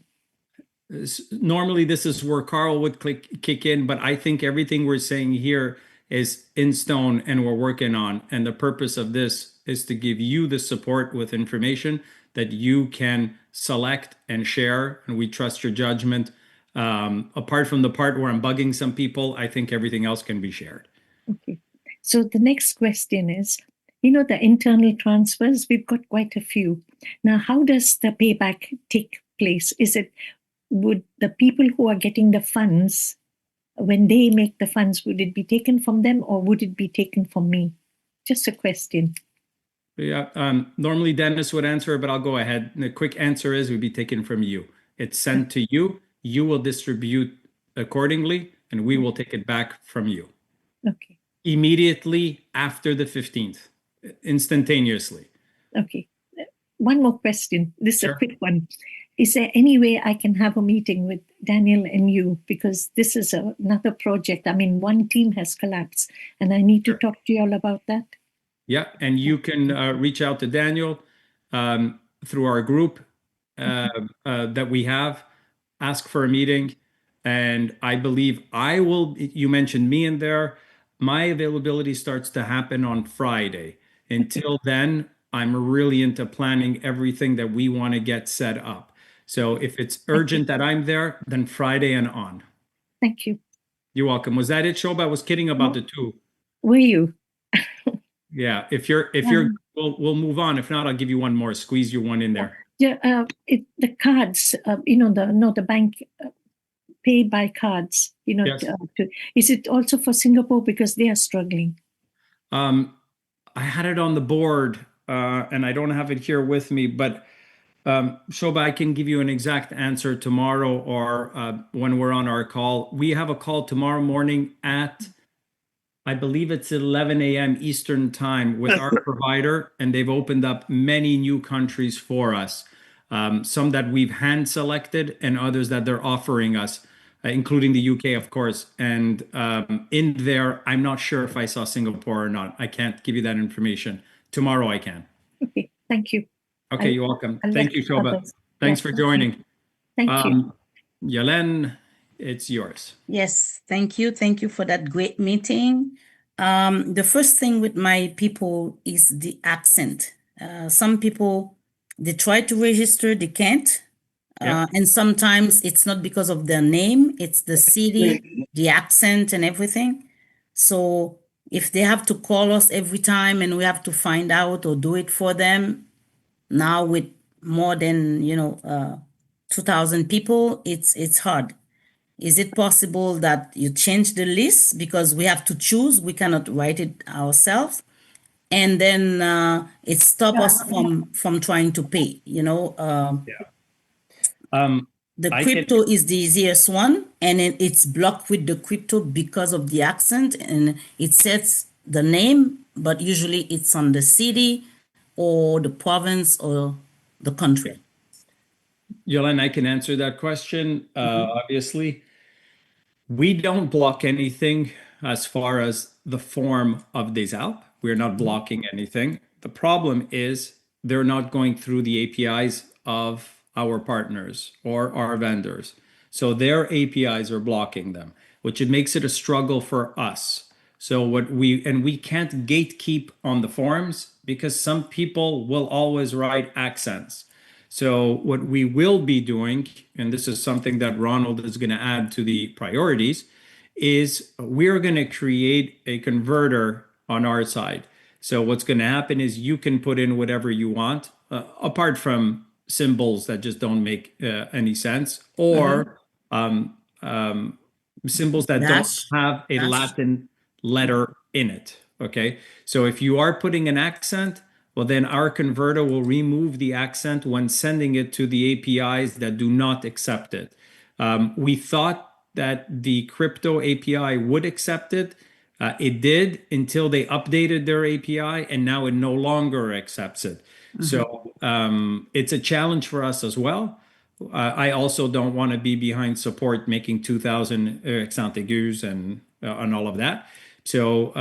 Normally, this is where Carl would kick in, but I think everything we're saying here is in stone and we're working on. And the purpose of this is to give you the support with information that you can select and share, and we trust your judgment. Apart from the part where I'm bugging some people, I think everything else can be shared. Okay. So the next question is, the internal transfers, we've got quite a few. Now, how does the payback take place? Would the people who are getting the funds, when they make the funds, would it be taken from them or would it be taken from me? Just a question. Yeah, normally Dennis would answer, but I'll go ahead. The quick answer is it would be taken from you. It's sent to you. You will distribute accordingly, and we will take it back from you. Okay. Immediately after the 15th, instantaneously. Okay. One more question. This is Sure. a quick one. Is there any way I can have a meeting with Daniel and you? Because this is another project. I mean, one team has collapsed, and I need to talk to you all about that. Yeah, and you can reach out to Daniel through our group that we have. Ask for a meeting, and I believe I will. You mentioned me in there. My availability starts to happen on Friday. Until then, I'm really into planning everything that we want to get set up. So if it's urgent that I'm there, then Friday and on. Thank you. You're welcome. Was that it, Shoba? I was kidding about the two. Were you? Yeah. If you're, we'll move on. If not, I'll give you one more. Squeeze you one in there. Yeah, the cards, the bank pay by cards, Yes. Is it also for Singapore because they are struggling? I had it on the board, and I don't have it here with me, but Shobha, I can give you an exact answer tomorrow or when we're on our call. We have a call tomorrow morning at, I believe it's 11 a.m. Eastern time with our provider, and they've opened up many new countries for us. Some that we've hand selected and others that they're offering us, including the UK, of course. And in there, I'm not sure if I saw Singapore or not. I can't give you that information. Tomorrow I can. Okay, thank you. Okay, you're welcome. I'll Thank you, let Shobha. others. Thanks Yeah, for joining. Thank you. Yelen, it's yours. Yes, thank you. Thank you for that great meeting. The first thing with my people is the accent. Some people, they try to register, they can't. Yeah. And sometimes it's not because of their name, it's the city, the accent and everything. So if they have to call us every time and we have to find out or do it for them, now with more than 2,000 people, it's hard. Is it possible that you change the list because we have to choose? We cannot write it ourselves, and then it stops us from trying to pay. The crypto is the easiest one, and it's blocked with the crypto because of the accent, and it sets the name, but usually it's on the city or the province or the country. Yelen, I can answer that question. Obviously, we don't block anything as far as the form of des Alpes. We're not blocking anything. The problem is they're not going through the APIs of our partners or our vendors. So their APIs are blocking them, which it makes it a struggle for us. So we can't gatekeep on the forms because some people will always write accents. So what we will be doing, and this is something that Ronald is going to add to the priorities, is we're going to create a converter on our side. So what's going to happen is you can put in whatever you want, apart from symbols that just don't make any sense, or symbols that don't have a Latin letter in it. Okay, so if you are putting an accent, well, then our converter will remove the accent when sending it to the APIs that do not accept it. We thought that the crypto API would accept it. It did until they updated their API, and now it no longer accepts it. So it's a challenge for us as well. I also don't want to be behind support making 2,000 accent aigus and all of that. So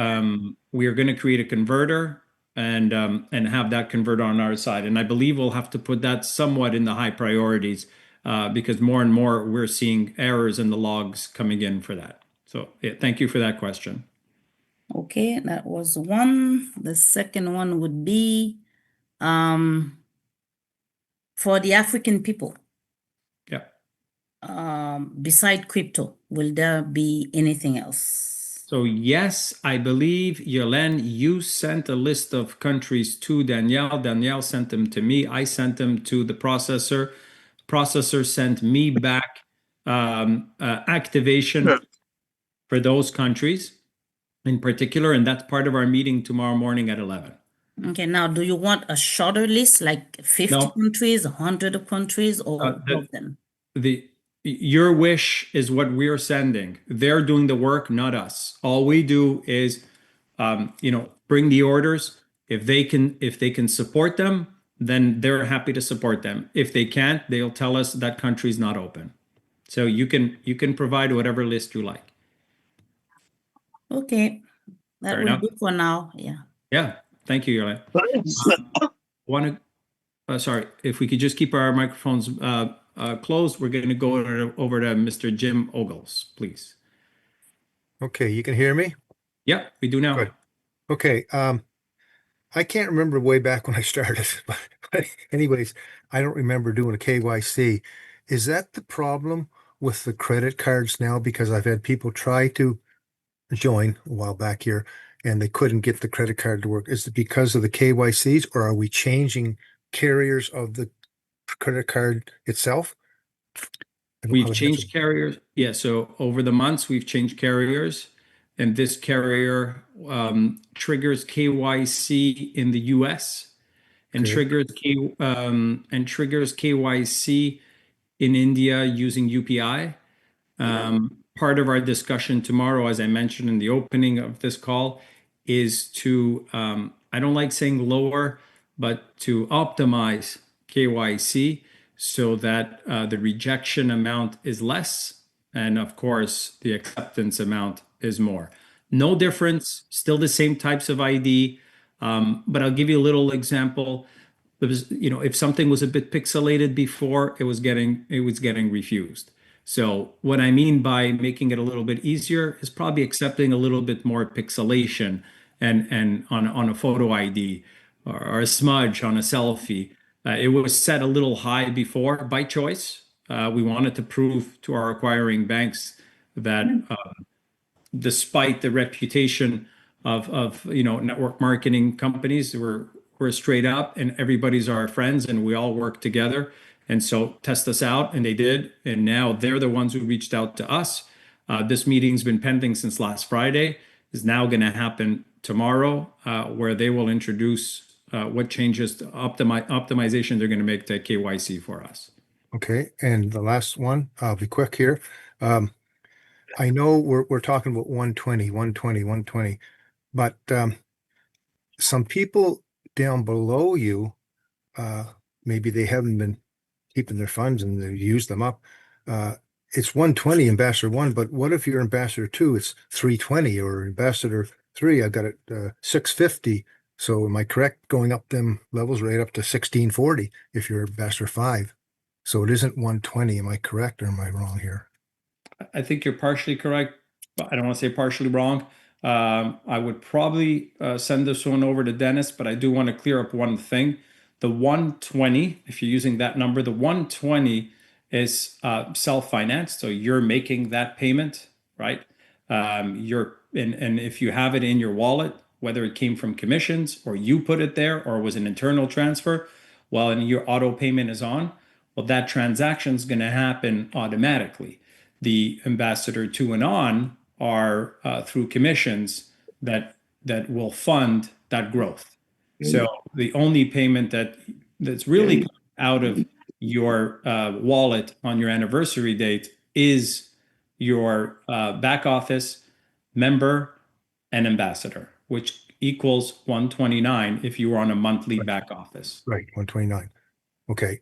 we are going to create a converter and have that converter on our side. And I believe we'll have to put that somewhat in the high priorities because more and more we're seeing errors in the logs coming in for that. So thank you for that question. Okay, that was one. The second one would be for the African people. Yeah. Beside crypto, will there be anything else? So yes, I believe, Yelen, you sent a list of countries to Danielle. Danielle sent them to me. I sent them to the processor. Processor sent me back activation for those countries in particular, and that's part of our meeting tomorrow morning at 11. Okay, now do you want a shorter list, like 50 countries, 100 countries, or all of them? Your wish is what we're sending. They're doing the work, not us. All we do is, bring the orders. If they can support them, then they're happy to support them. If they can't, they'll tell us that country's not open. So you can provide whatever list you like. Okay, that will do for now. Yeah. Yeah. Thank you, Yolanda. Sorry, if we could just keep our microphones closed, we're going to go over to Mr. Jim Ogles, please. Okay, you can hear me? Yeah, we do now. Good. Okay, I can't remember way back when I started, but anyways, I don't remember doing a KYC. Is that the problem with the credit cards now? Because I've had people try to join a while back here and they couldn't get the credit card to work. Is it because of the KYCs, or are we changing carriers of the credit card itself? We've changed carriers. Yeah, so over the months, we've changed carriers, and this carrier triggers KYC in the US and triggers KYC in India using UPI. Part of our discussion tomorrow, as I mentioned in the opening of this call, is to, I don't like saying lower, but to optimize KYC so that the rejection amount is less, and of course, the acceptance amount is more. No difference, still the same types of ID, but I'll give you a little example. If something was a bit pixelated before, it was getting refused. So what I mean by making it a little bit easier is probably accepting a little bit more pixelation and on a photo ID or a smudge on a selfie. It was set a little high before by choice. We wanted to prove to our acquiring banks that despite the reputation of network marketing companies, we're straight up and everybody's our friends and we all work together. And so test us out, and they did. And now they're the ones who reached out to us. This meeting's been pending since last Friday. Is now going to happen tomorrow, where they will introduce what changes to optimization they're going to make to KYC for us. Okay, and the last one, I'll be quick here. I know we're talking about 120, but some people down below you, maybe they haven't been keeping their funds and they use them up. It's 120 Ambassador 1, but what if you're Ambassador 2, it's 320, or Ambassador 3, I got it 650. So am I correct going up them levels right up to 1640 if you're Ambassador 5? So it isn't 120. Am I correct or am I wrong here? I think you're partially correct, but I don't want to say partially wrong. I would probably send this one over to Dennis, but I do want to clear up one thing. The 120, if you're using that number, the 120 is self-financed, so you're making that payment, right? And if you have it in your wallet, whether it came from commissions or you put it there or was an internal transfer, well, and your auto payment is on, well, that transaction is going to happen automatically. The Ambassador 2 and on are through commissions that will fund that growth. So the only payment that's really out of your wallet on your anniversary date is your back office, member, and ambassador, which equals 129 if you were on a monthly back office. Right, 129. Okay,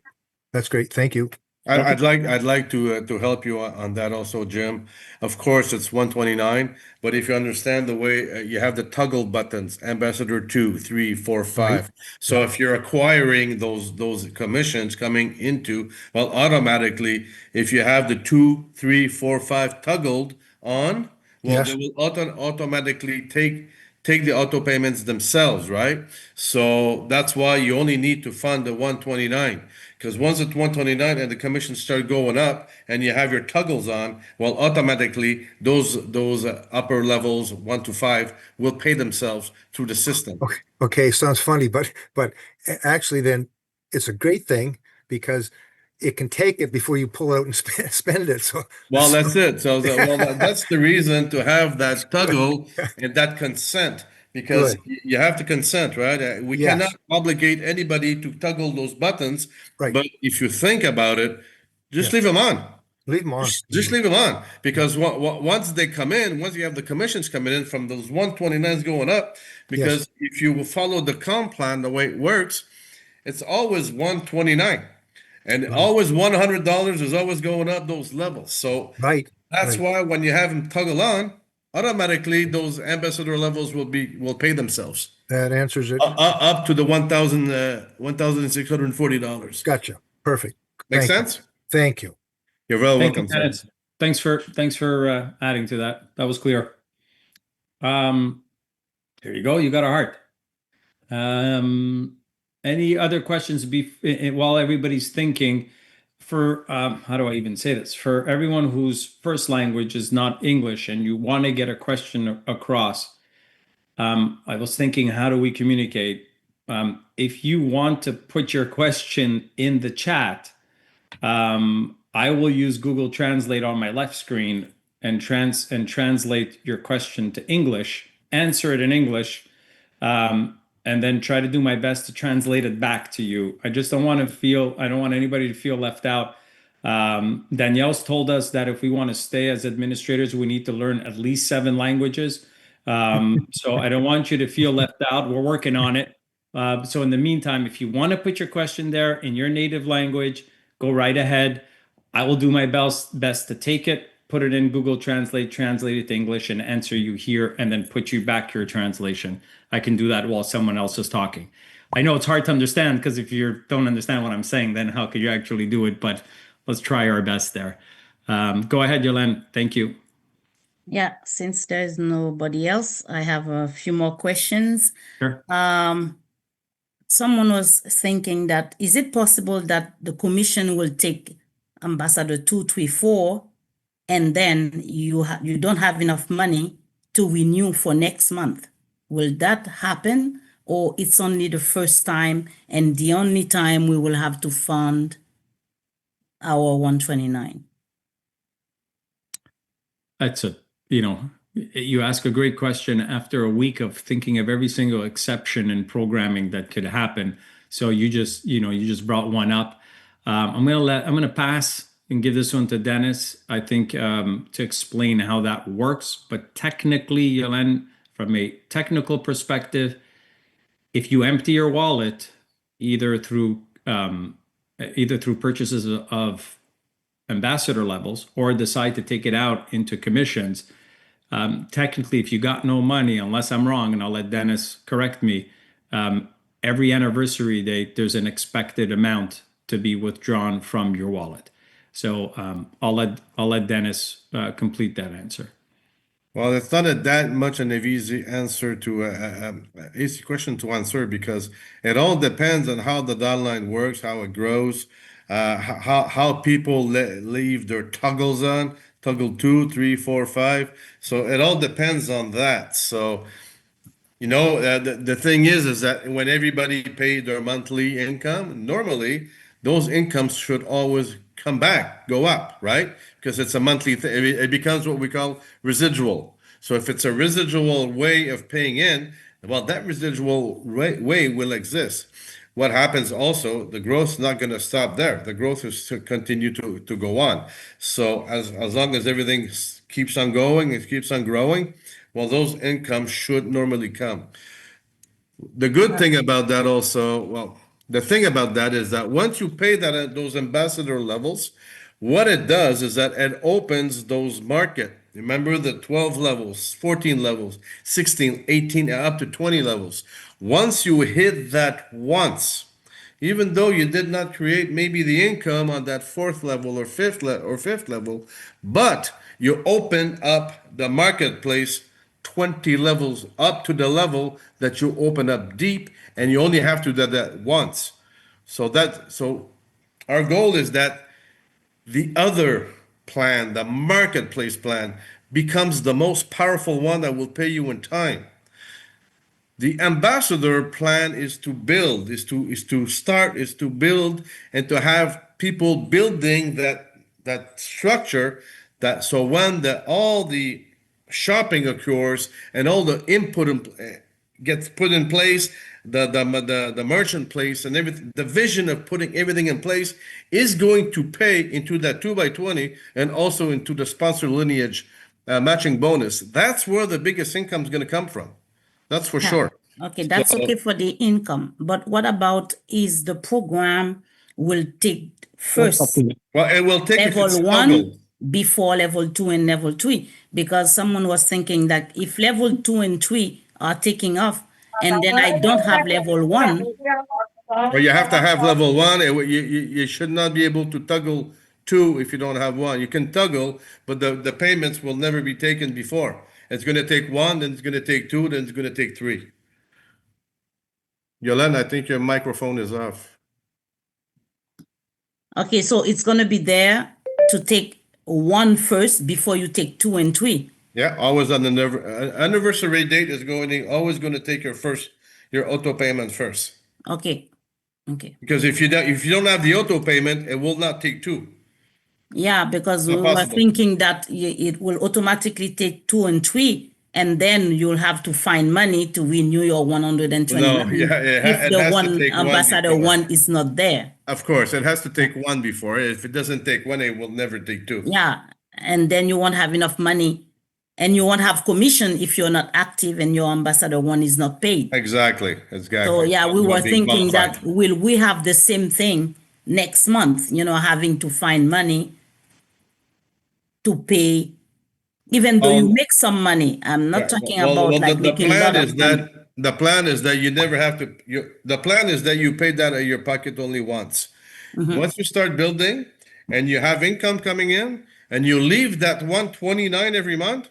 that's great. Thank you. I'd like to help you on that also, Jim. Of course, it's 129, but if you understand the way you have the toggle buttons, Ambassador 2, 3, 4, 5. Right. So if you're acquiring those commissions coming into, well, automatically, if you have the 2, 3, 4, 5 toggled on, well, they will automatically take the auto payments themselves, right? So that's why you only need to fund the 129. Because once it's 129 and the commissions start going up and you have your toggles on, well, automatically those upper levels 1 to 5 will pay themselves through the system. Okay, sounds funny, but actually then it's a great thing because it can take it before you pull it out and spend it. So well, that's it. So that's the reason to have that toggle and that consent. Because you have to consent, right? We cannot obligate anybody to toggle those buttons. Right. But if you think about it, just leave them on. Leave them on. Just leave them on. Because once they come in, once you have the commissions coming in from those 129s going up, because if you follow the comp plan, the way it works, it's always 129. And always $100 is always going up those levels. So that's why when you have them toggle on, automatically those ambassador levels will pay themselves. That answers it. Up to the $1,640. Gotcha. Perfect. Makes sense? Thank you. You're very welcome. Thanks for adding to that. That was clear. There you go. You got a heart. Any other questions while everybody's thinking? For how do I even say this? For everyone whose first language is not English and you want to get a question across, I was thinking, how do we communicate? If you want to put your question in the chat, I will use Google Translate on my left screen and translate your question to English, answer it in English, and then try to do my best to translate it back to you. I don't want anybody to feel left out. Danielle's told us that if we want to stay as administrators, we need to learn at least 7 languages. So I don't want you to feel left out. We're working on it. So in the meantime, if you want to put your question there in your native language, go right ahead. I will do my best to take it, put it in Google Translate, translate it to English, and answer you here, and then put you back your translation. I can do that while someone else is talking. I know it's hard to understand, because if you don't understand what I'm saying, then how could you actually do it? But let's try our best there. Go ahead, Yolande. Thank you. Yeah, since there's nobody else, I have a few more questions. Sure. Someone was thinking that, is it possible that the commission will take Ambassador 234 and then you don't have enough money to renew for next month? Will that happen, or it's only the first time and the only time we will have to fund our 129? That's you ask a great question after a week of thinking of every single exception in programming that could happen. So you just brought one up. I'm gonna pass and give this one to Dennis, I think, to explain how that works. But technically, Yolande, from a technical perspective, if you empty your wallet, either through purchases of ambassador levels or decide to take it out into commissions, technically, if you got no money, unless I'm wrong, and I'll let Dennis correct me, every anniversary date, there's an expected amount to be withdrawn from your wallet. So I'll let Dennis complete that answer. Well, it's not that much an easy answer to easy question to answer, because it all depends on how the dollar line works, how it grows, how people leave their toggles on, toggle 2, 3, 4, 5. So it all depends on that. So the thing is that when everybody paid their monthly income, normally those incomes should always come back, go up, right? Because it's a monthly thing. It becomes what we call residual. So if it's a residual way of paying in, well, that residual way will exist. What happens also, the growth is not going to stop there. The growth is to continue to go on. So as long as everything keeps on going, it keeps on growing, well, those incomes should normally come. The good thing about that also, well, the thing about that is that once you pay that at those ambassador levels, what it does is that it opens those market. Remember the 12 levels, 14 levels, 16, 18, up to 20 levels. Once you hit that once, even though you did not create maybe the income on that 4th level or 5th level, but you open up the marketplace 20 levels up to the level that you open up deep, and you only have to do that once. So our goal is that the other plan, the marketplace plan, becomes the most powerful one that will pay you in time. The ambassador plan is to build, is to build, and to have people building that structure, that so when all the shopping occurs and all the input gets put in place, the merchant place and everything, the vision of putting everything in place is going to pay into that 2x20 and also into the sponsor lineage matching bonus. That's where the biggest income is going to come from. That's for sure. Okay, that's okay for the income. But what about is the program will take first Well, it will take level 1 before level 2 and level 3? Because someone was thinking that if level 2 and 3 are taking off and then I don't have level 1. Well, you have to have level 1. You should not be able to toggle 2 if you don't have 1. You can toggle, but the payments will never be taken before. It's going to take 1, then it's going to take 2, then it's going to take 3. Yolande, I think your microphone is off. Okay, so it's going to be there to take 1 first before you take 2 and 3. Yeah, always on the anniversary date is always going to take your your auto payment first. Okay. Okay. Because if you don't have the auto payment, it will not take 2. Yeah, because Not we were possible. thinking that it will automatically take 2 and 3, and then you'll have to find money to renew your 129 No, yeah, if it the has to one take one ambassador before. one is not there. Of course, it has to take 1 before. If it doesn't take 1, it will never take 2. Yeah, and then you won't have enough money, and you won't have commission if you're not active and your ambassador one is not paid. Exactly. So yeah, we You were want to be thinking qualified. that will we have the same thing next month, having to find money to pay, even though you make some money. I'm not talking about like making a lot of money. The plan is that you never have to. The plan is that you pay that out of your pocket only once. Once you start building and you have income coming in, and you leave that 129 every month,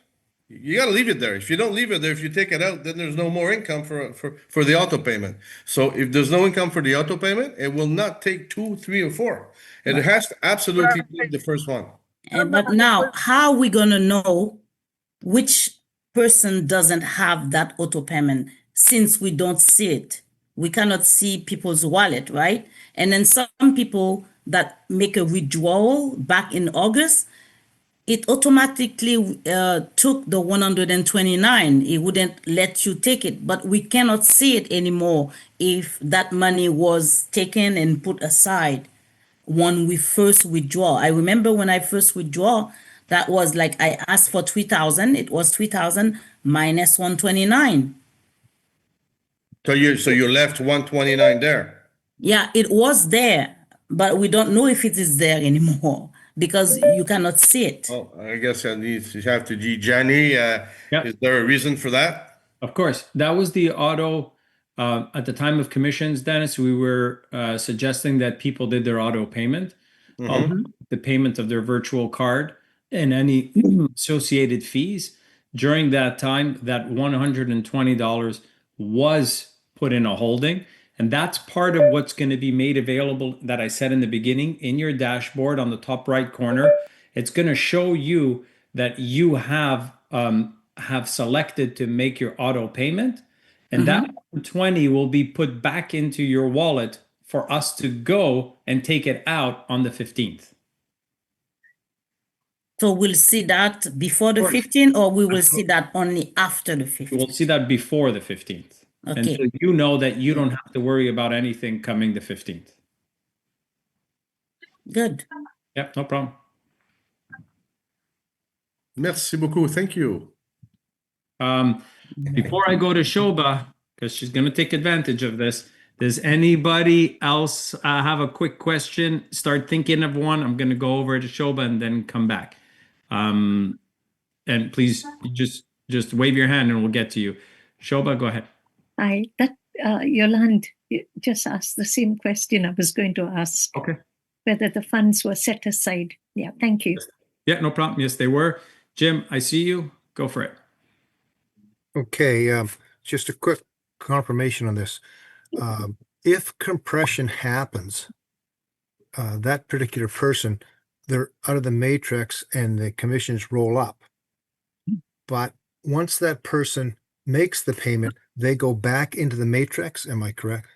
you got to leave it there. If you don't leave it there, if you take it out, then there's no more income for the auto payment. So if there's no income for the auto payment, it will not take 2, 3, or 4. It has to absolutely be the first one. But now, how are we going to know which person doesn't have that auto payment since we don't see it? We cannot see people's wallet, right? And then some people that make a withdrawal back in August, it automatically took the 129. It wouldn't let you take it, but we cannot see it anymore if that money was taken and put aside when we first withdraw. I remember when I first withdraw, that was like I asked for 3,000. It was 3,000 minus 129. So you left 129 there. Yeah, it was there, but we don't know if it is there anymore because you cannot see it. Oh, I guess you have to. Gianni, is there a reason for that? Of course, that was the auto. At the time of commissions, Dennis, we were suggesting that people did their auto payment, the payment of their virtual card, and any associated fees. During that time, that $120 was put in a holding. And that's part of what's going to be made available that I said in the beginning in your dashboard on the top right corner. It's going to show you that you have selected to make your auto payment. And that 20 will be put back into your wallet for us to go and take it out on the 15th. So we'll see that before the 15th, or we will see that only after the 15th? We'll see that before the 15th. Okay. And so you know that you don't have to worry about anything coming the 15th. Good. Yep, no problem. Merci beaucoup. Thank you. Before I go to Shoba, because she's going to take advantage of this, does anybody else have a quick question? Start thinking of one. I'm going to go over to Shoba and then come back. And please just wave your hand and we'll get to you. Shoba, go ahead. Hi, Yolande just asked the same question I was going to ask. Okay. Whether the funds were set aside. Yeah, thank you. Yeah, no problem. Yes, they were. Jim, I see you. Go for it. Okay, just a quick confirmation on this. If compression happens, that particular person, they're out of the matrix and the commissions roll up. But once that person makes the payment, they go back into the matrix. Am I correct?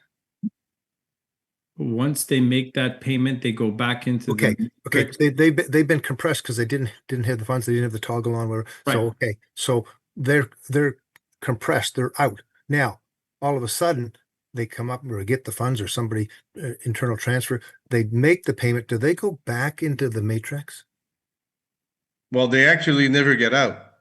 Once they make that payment, they go back into okay. the They've been compressed because they didn't have the funds. They didn't have the toggle on. Whatever. Right. So okay, so they're compressed. They're out now. All of a sudden, they come up or get the funds or somebody internal transfer. They make the payment. Do they go back into the matrix? Well, they actually never get out.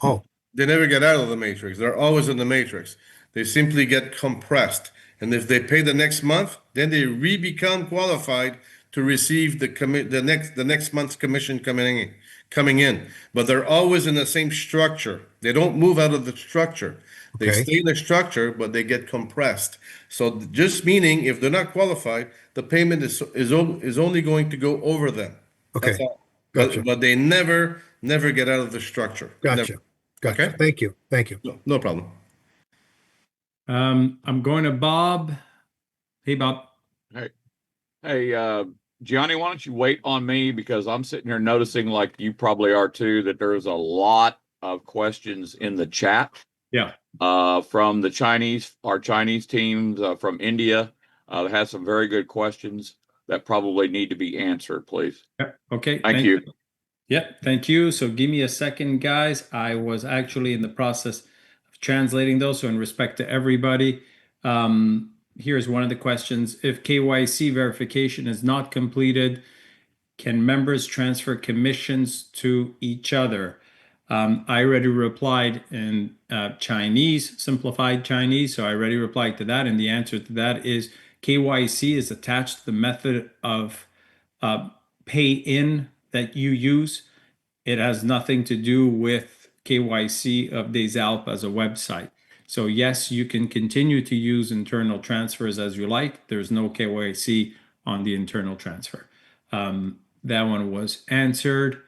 Oh. They never get out of the matrix. They're always in the matrix. They simply get compressed. And if they pay the next month, then they become qualified to receive the next month's commission coming in. But they're always in the same structure. They don't move out of the structure. They stay in the structure, but they get compressed. So just meaning if they're not qualified, the payment is only going to go over them. Okay. That's all. Gotcha. But they never get out of the structure. Gotcha. Never. Gotcha. Okay. Thank you. No problem. I'm going to Bob. Hey, Bob. Hey, Gianni, why don't you wait on me, because I'm sitting here noticing, like you probably are too, that there's a lot of questions in the chat. Yeah. From the Chinese, our Chinese teams from India has some very good questions that probably need to be answered, please. Yep. Okay. Thank you. Yep. Thank you. So give me a second, guys. I was actually in the process of translating those. So in respect to everybody, here's one of the questions. If KYC verification is not completed, can members transfer commissions to each other? I already replied in Chinese, simplified Chinese. So I already replied to that. And the answer to that is KYC is attached to the method of pay in that you use. It has nothing to do with KYC of Des Alpes as a website. So yes, you can continue to use internal transfers as you like. There's no KYC on the internal transfer. That one was answered.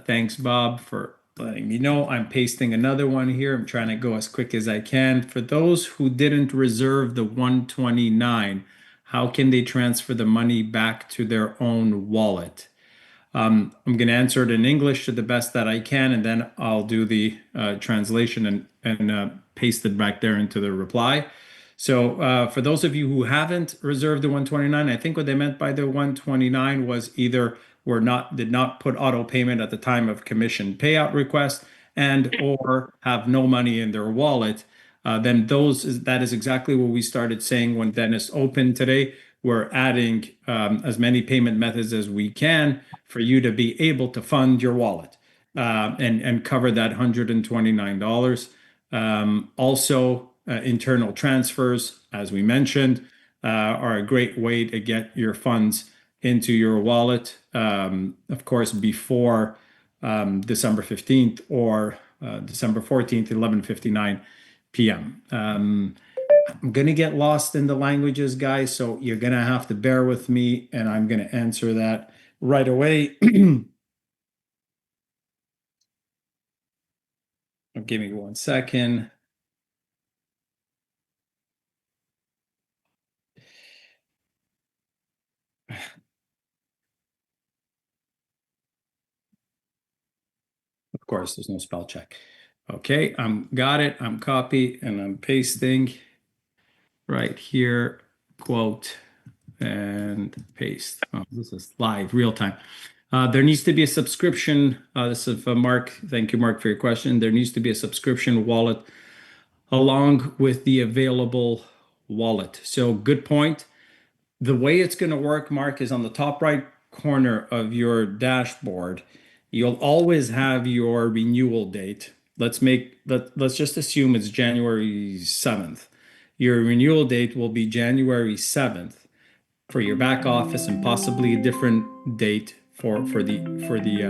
Thanks, Bob, for letting me know. I'm pasting another one here. I'm trying to go as quick as I can. For those who didn't reserve the 129, how can they transfer the money back to their own wallet? I'm going to answer it in English to the best that I can, and then I'll do the translation and paste it back there into the reply. So for those of you who haven't reserved the 129, I think what they meant by the 129 was either did not put auto payment at the time of commission payout request and or have no money in their wallet. Then that is exactly what we started saying when Dennis opened today. We're adding as many payment methods as we can for you to be able to fund your wallet and cover that $129. Also, internal transfers, as we mentioned, are a great way to get your funds into your wallet, of course, before December 15th or December 14th, 11:59 p.m. I'm going to get lost in the languages, guys, so you're going to have to bear with me, and I'm going to answer that right away. Give me 1 second. Of course, there's no spell check. Okay, got it. I'm copy and I'm pasting right here, quote, and paste. Oh, this is live, real time. There needs to be a subscription. This is Mark. Thank you, Mark, for your question. There needs to be a subscription wallet along with the available wallet. So good point. The way it's going to work, Mark, is on the top right corner of your dashboard. You'll always have your renewal date. Let's just assume it's January 7th. Your renewal date will be January 7th for your back office and possibly a different date for the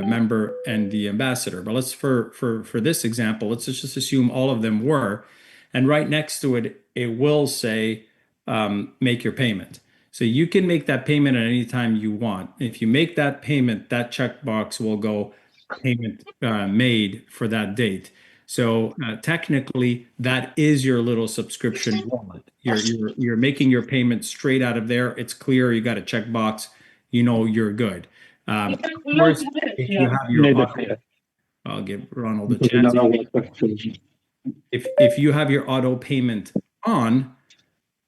member and the ambassador. But let's for this example, let's just assume all of them were, and right next to it, it will say make your payment. So you can make that payment at any time you want. If you make that payment, that checkbox will go payment made for that date. So technically, that is your little subscription wallet. You're making your payment straight out of there. It's clear. You got a checkbox. You know you're good. Of course, if you have your I'll give Ronald a chance. If you have your auto payment on,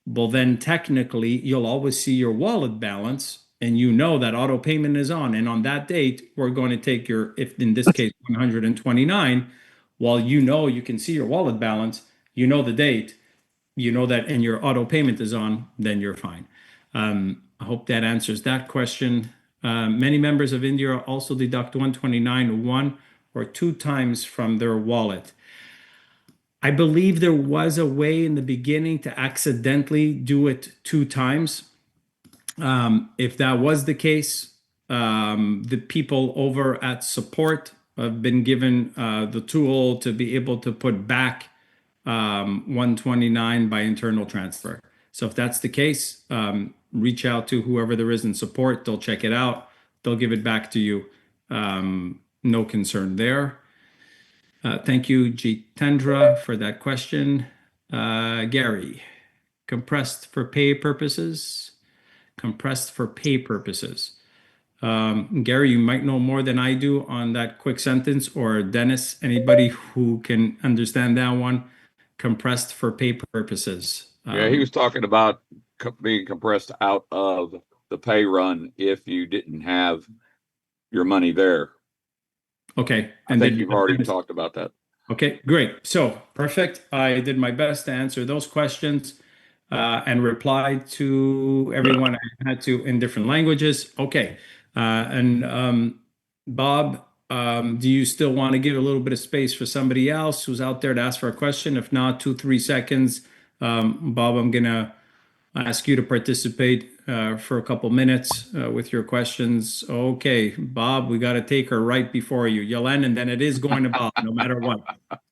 well, then technically you'll always see your wallet balance, and you know that auto payment is on. And on that date, we're going to take your, if in this case 129. While you know you can see your wallet balance, you know the date, you know that, and your auto payment is on, then you're fine. I hope that answers that question. Many members of India also deduct 129 one or two times from their wallet. I believe there was a way in the beginning to accidentally do it two times. If that was the case, the people over at support have been given the tool to be able to put back 129 by internal transfer. So if that's the case, reach out to whoever there is in support. They'll check it out. They'll give it back to you. No concern there. Thank you, Jitendra, for that question. Gary, compressed for pay purposes. Gary, you might know more than I do on that quick sentence, or Dennis, anybody who can understand that one, compressed for pay purposes. Yeah, he was talking about being compressed out of the pay run if you didn't have your money there. Okay. I think you've already talked about that. Okay, great. So perfect. I did my best to answer those questions and reply to everyone I had to in different languages. Okay. Bob, do you still want to give a little bit of space for somebody else who's out there to ask for a question? If not, 2-3 seconds. Bob, I'm going to ask you to participate for a couple minutes with your questions. Okay, Bob, we got to take her right before you. Yelen, and then it is going to Bob, no matter what.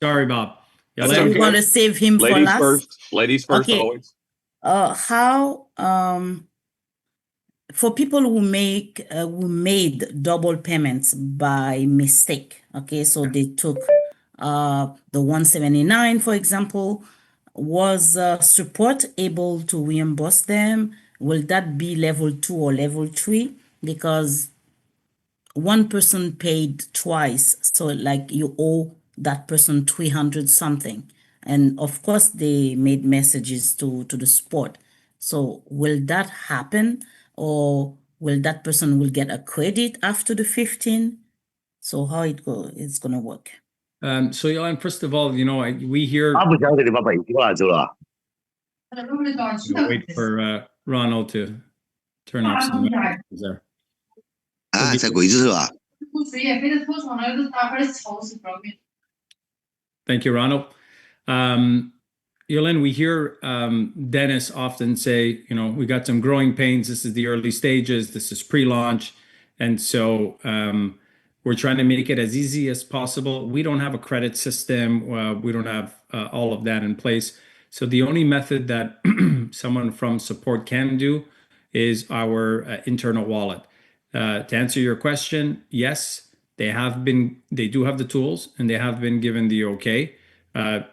Sorry, Bob. That's So Yelen, we okay. want to save him for Ladies last. first. Ladies first, Okay. always. How for people who made double payments by mistake, okay, so they took the 179, for example, was support able to reimburse them? Will that be level 2 or level 3? Because one person paid twice, so like you owe that person 300 something, and of course they made messages to the support. So will that happen, or will that person will get a credit after the 15? So how it's gonna work? so Yelen, first of all, we hear. Alpes全球核心Zoom。 We'll wait for Ronald to turn off some microphones there. 在鬼子是吧？ Thank you, Ronald. Yolene, we hear Dennis often say, we got some growing pains. This is the early stages. This is pre-launch. And so we're trying to make it as easy as possible. We don't have a credit system. We don't have all of that in place. So the only method that someone from support can do is our internal wallet. To answer your question, yes, they do have the tools and they have been given the okay. I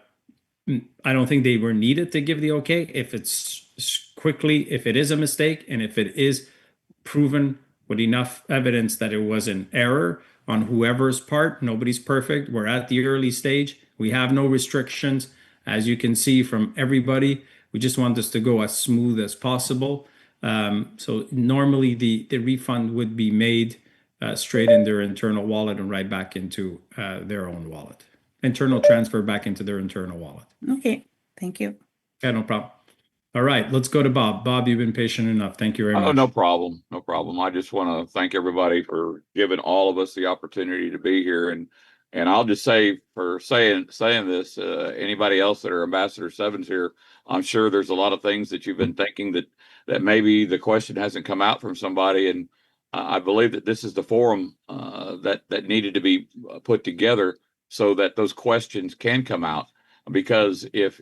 don't think they were needed to give the okay if if it is a mistake and if it is proven with enough evidence that it was an error on whoever's part. Nobody's perfect. We're at the early stage. We have no restrictions. As you can see from everybody, we just want this to go as smooth as possible. So normally the refund would be made straight in their internal wallet and right back into their own wallet. Internal transfer back into their internal wallet. Okay, thank you. Yeah, no problem. All right, let's go to Bob. Bob, you've been patient enough. Thank you very much. Oh, no problem. No problem. I just want to thank everybody for giving all of us the opportunity to be here. And I'll just say for saying this, anybody else that are Ambassador Sevens here, I'm sure there's a lot of things that you've been thinking that maybe the question hasn't come out from somebody. And I believe that this is the forum that needed to be put together so that those questions can come out. Because if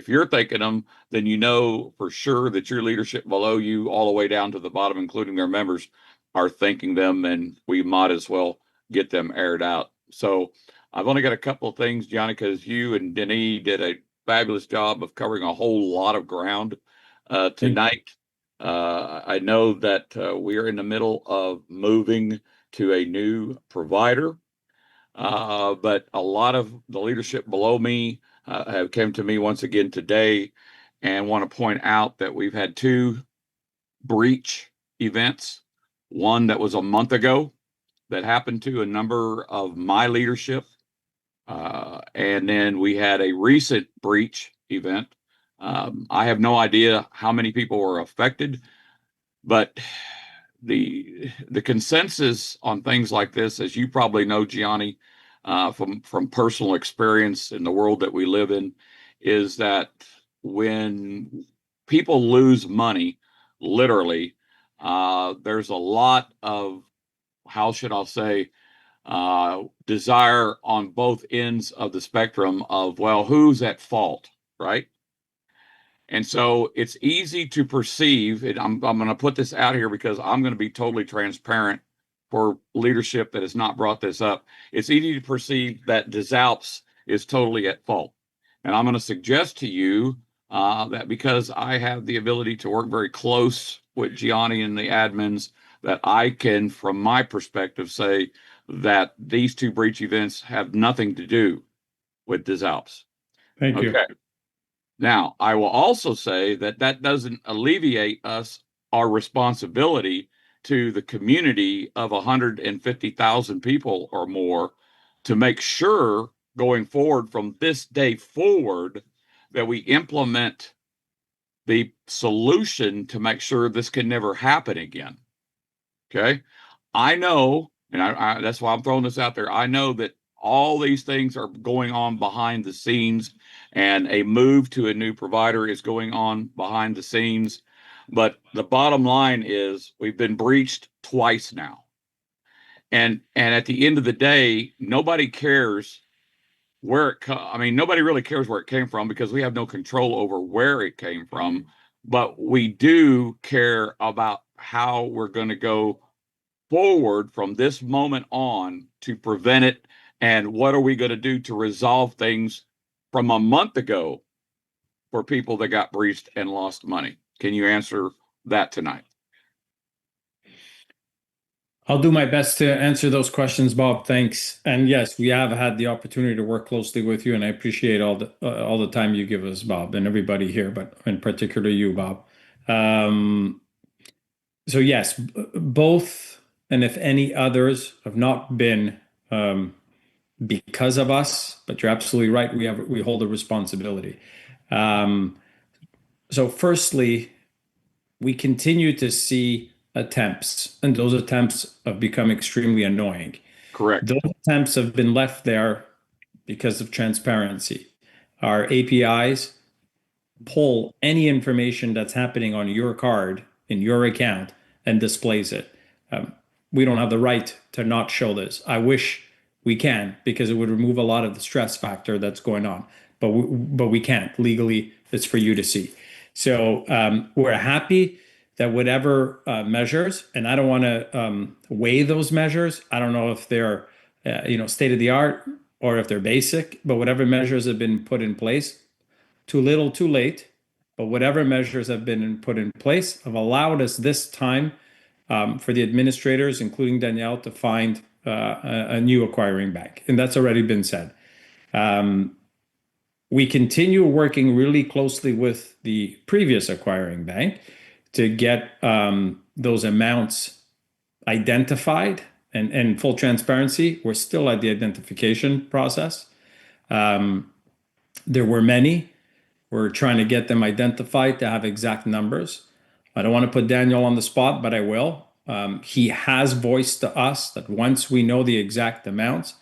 you're thinking them, then you know for sure that your leadership below you, all the way down to the bottom, including their members, are thinking them, and we might as well get them aired out. So I've only got a couple of things, Gianni, because you and Denis did a fabulous job of covering a whole lot of ground tonight. I know that we are in the middle of moving to a new provider, but a lot of the leadership below me have come to me once again today and want to point out that we've had 2 breach events. One that was a month ago that happened to a number of my leadership. And then we had a recent breach event. I have no idea how many people were affected, but the consensus on things like this, as you probably know, Gianni, from personal experience in the world that we live in, is that when people lose money, literally, there's a lot of, how should I say, desire on both ends of the spectrum of, well, who's at fault, right? And so it's easy to perceive, and I'm going to put this out here because I'm going to be totally transparent for leadership that has not brought this up. It's easy to perceive that Des Alpes is totally at fault. And I'm going to suggest to you that because I have the ability to work very close with Gianni and the admins, that I can, from my perspective, say that these two breach events have nothing to do with des Alpes. Thank you. Okay. Now, I will also say that that doesn't alleviate us our responsibility to the community of 150,000 people or more to make sure going forward from this day forward that we implement the solution to make sure this can never happen again. Okay. I know, and I that's why I'm throwing this out there. I know that all these things are going on behind the scenes, and a move to a new provider is going on behind the scenes. But the bottom line is we've been breached twice now. And at the end of the day, nobody cares where nobody really cares where it came from because we have no control over where it came from. But we do care about how we're going to go forward from this moment on to prevent it. And what are we going to do to resolve things from a month ago for people that got breached and lost money? Can you answer that tonight? I'll do my best to answer those questions, Bob. Thanks. And yes, we have had the opportunity to work closely with you, and I appreciate all the time you give us, Bob, and everybody here, but in particular you, Bob. So yes, both, and if any others have not been because of us, but you're absolutely right. We hold a responsibility. So firstly, we continue to see attempts, and those attempts have become extremely annoying. Correct. Those attempts have been left there because of transparency. Our APIs pull any information that's happening on your card in your account and displays it. We don't have the right to not show this. I wish we can, because it would remove a lot of the stress factor that's going on, but we can't. Legally, it's for you to see. So we're happy that whatever measures, and I don't want to weigh those measures. I don't know if they're state of the art or if they're basic, but whatever measures have been put in place, too little, too late, but whatever measures have been put in place have allowed us this time for the administrators, including Danielle, to find a new acquiring bank. And that's already been said. We continue working really closely with the previous acquiring bank to get those amounts identified, and full transparency, we're still at the identification process. There were many. We're trying to get them identified to have exact numbers. I don't want to put Daniel on the spot, but I will. He has voiced to us that once we know the exact amounts,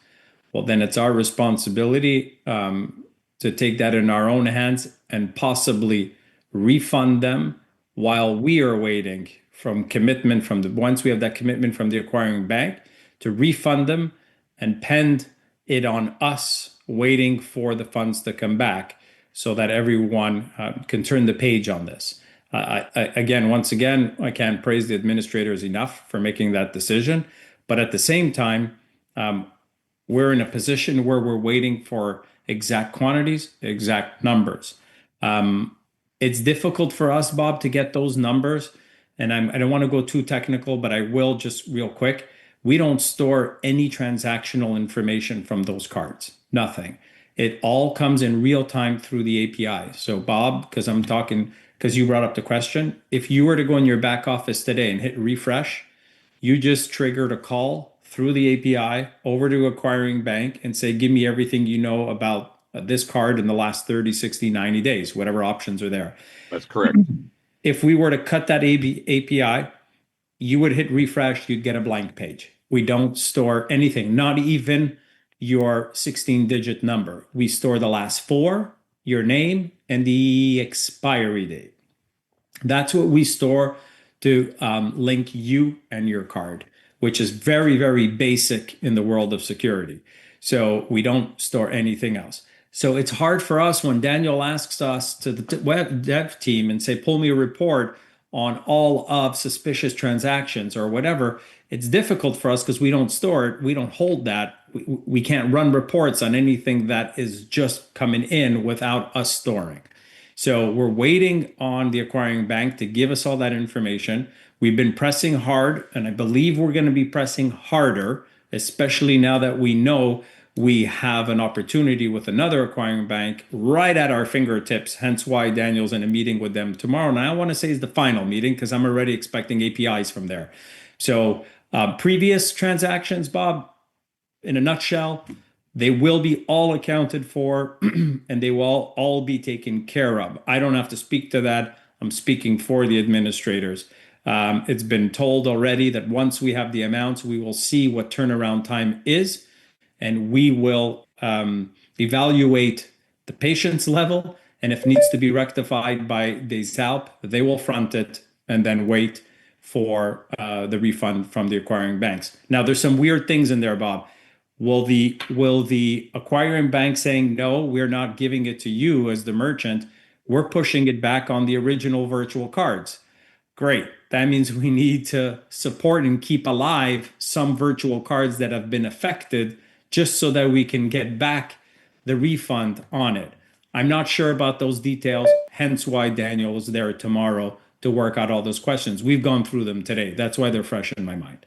well, then it's our responsibility to take that in our own hands and possibly refund them while we are waiting from commitment once we have that commitment from the acquiring bank, to refund them and pend it on us waiting for the funds to come back so that everyone can turn the page on this. Once again, I can't praise the administrators enough for making that decision. But at the same time, we're in a position where we're waiting for exact quantities, exact numbers. It's difficult for us, Bob, to get those numbers. And I don't want to go too technical, but I will just real quick. We don't store any transactional information from those cards. Nothing. It all comes in real time through the API. So Bob, because you brought up the question, if you were to go in your back office today and hit refresh, you just triggered a call through the API over to acquiring bank and say, give me everything you know about this card in the last 30, 60, 90 days, whatever options are there. That's correct. If we were to cut that API, you would hit refresh, you'd get a blank page. We don't store anything, not even your 16-digit number. We store the last four, your name, and the expiry date. That's what we store to link you and your card, which is very, very basic in the world of security. So we don't store anything else. So it's hard for us when Daniel asks us to the web dev team and say, pull me a report on all of suspicious transactions or whatever. It's difficult for us because we don't store it. We don't hold that. We can't run reports on anything that is just coming in without us storing. So we're waiting on the acquiring bank to give us all that information. We've been pressing hard, and I believe we're going to be pressing harder, especially now that we know we have an opportunity with another acquiring bank right at our fingertips, hence why Daniel's in a meeting with them tomorrow. And I want to say is the final meeting because I'm already expecting APIs from there. So previous transactions, Bob, in a nutshell, they will be all accounted for and they will all be taken care of. I don't have to speak to that. I'm speaking for the administrators. It's been told already that once we have the amounts, we will see what turnaround time is, and we will evaluate the patient's level. And if needs to be rectified by Des Alpes, they will front it and then wait for the refund from the acquiring banks. Now, there's some weird things in there, Bob. Will the acquiring bank saying, no, we're not giving it to you as the merchant, we're pushing it back on the original virtual cards. Great. That means we need to support and keep alive some virtual cards that have been affected just so that we can get back the refund on it. I'm not sure about those details, hence why Daniel is there tomorrow to work out all those questions. We've gone through them today. That's why they're fresh in my mind.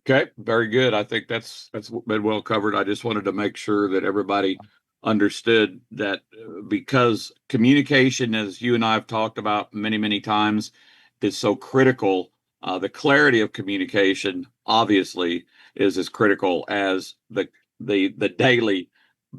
Okay, very good. I think that's been well covered. I just wanted to make sure that everybody understood that because communication, as you and I have talked about many, many times, is so critical. The clarity of communication obviously is as critical as the daily